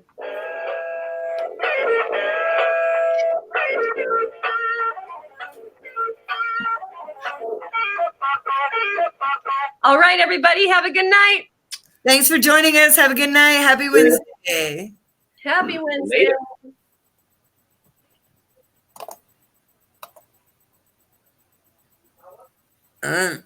All right, everybody. Have a good night. Thanks for joining us. Have a good night. Happy Wednesday. Happy Wednesday. Later.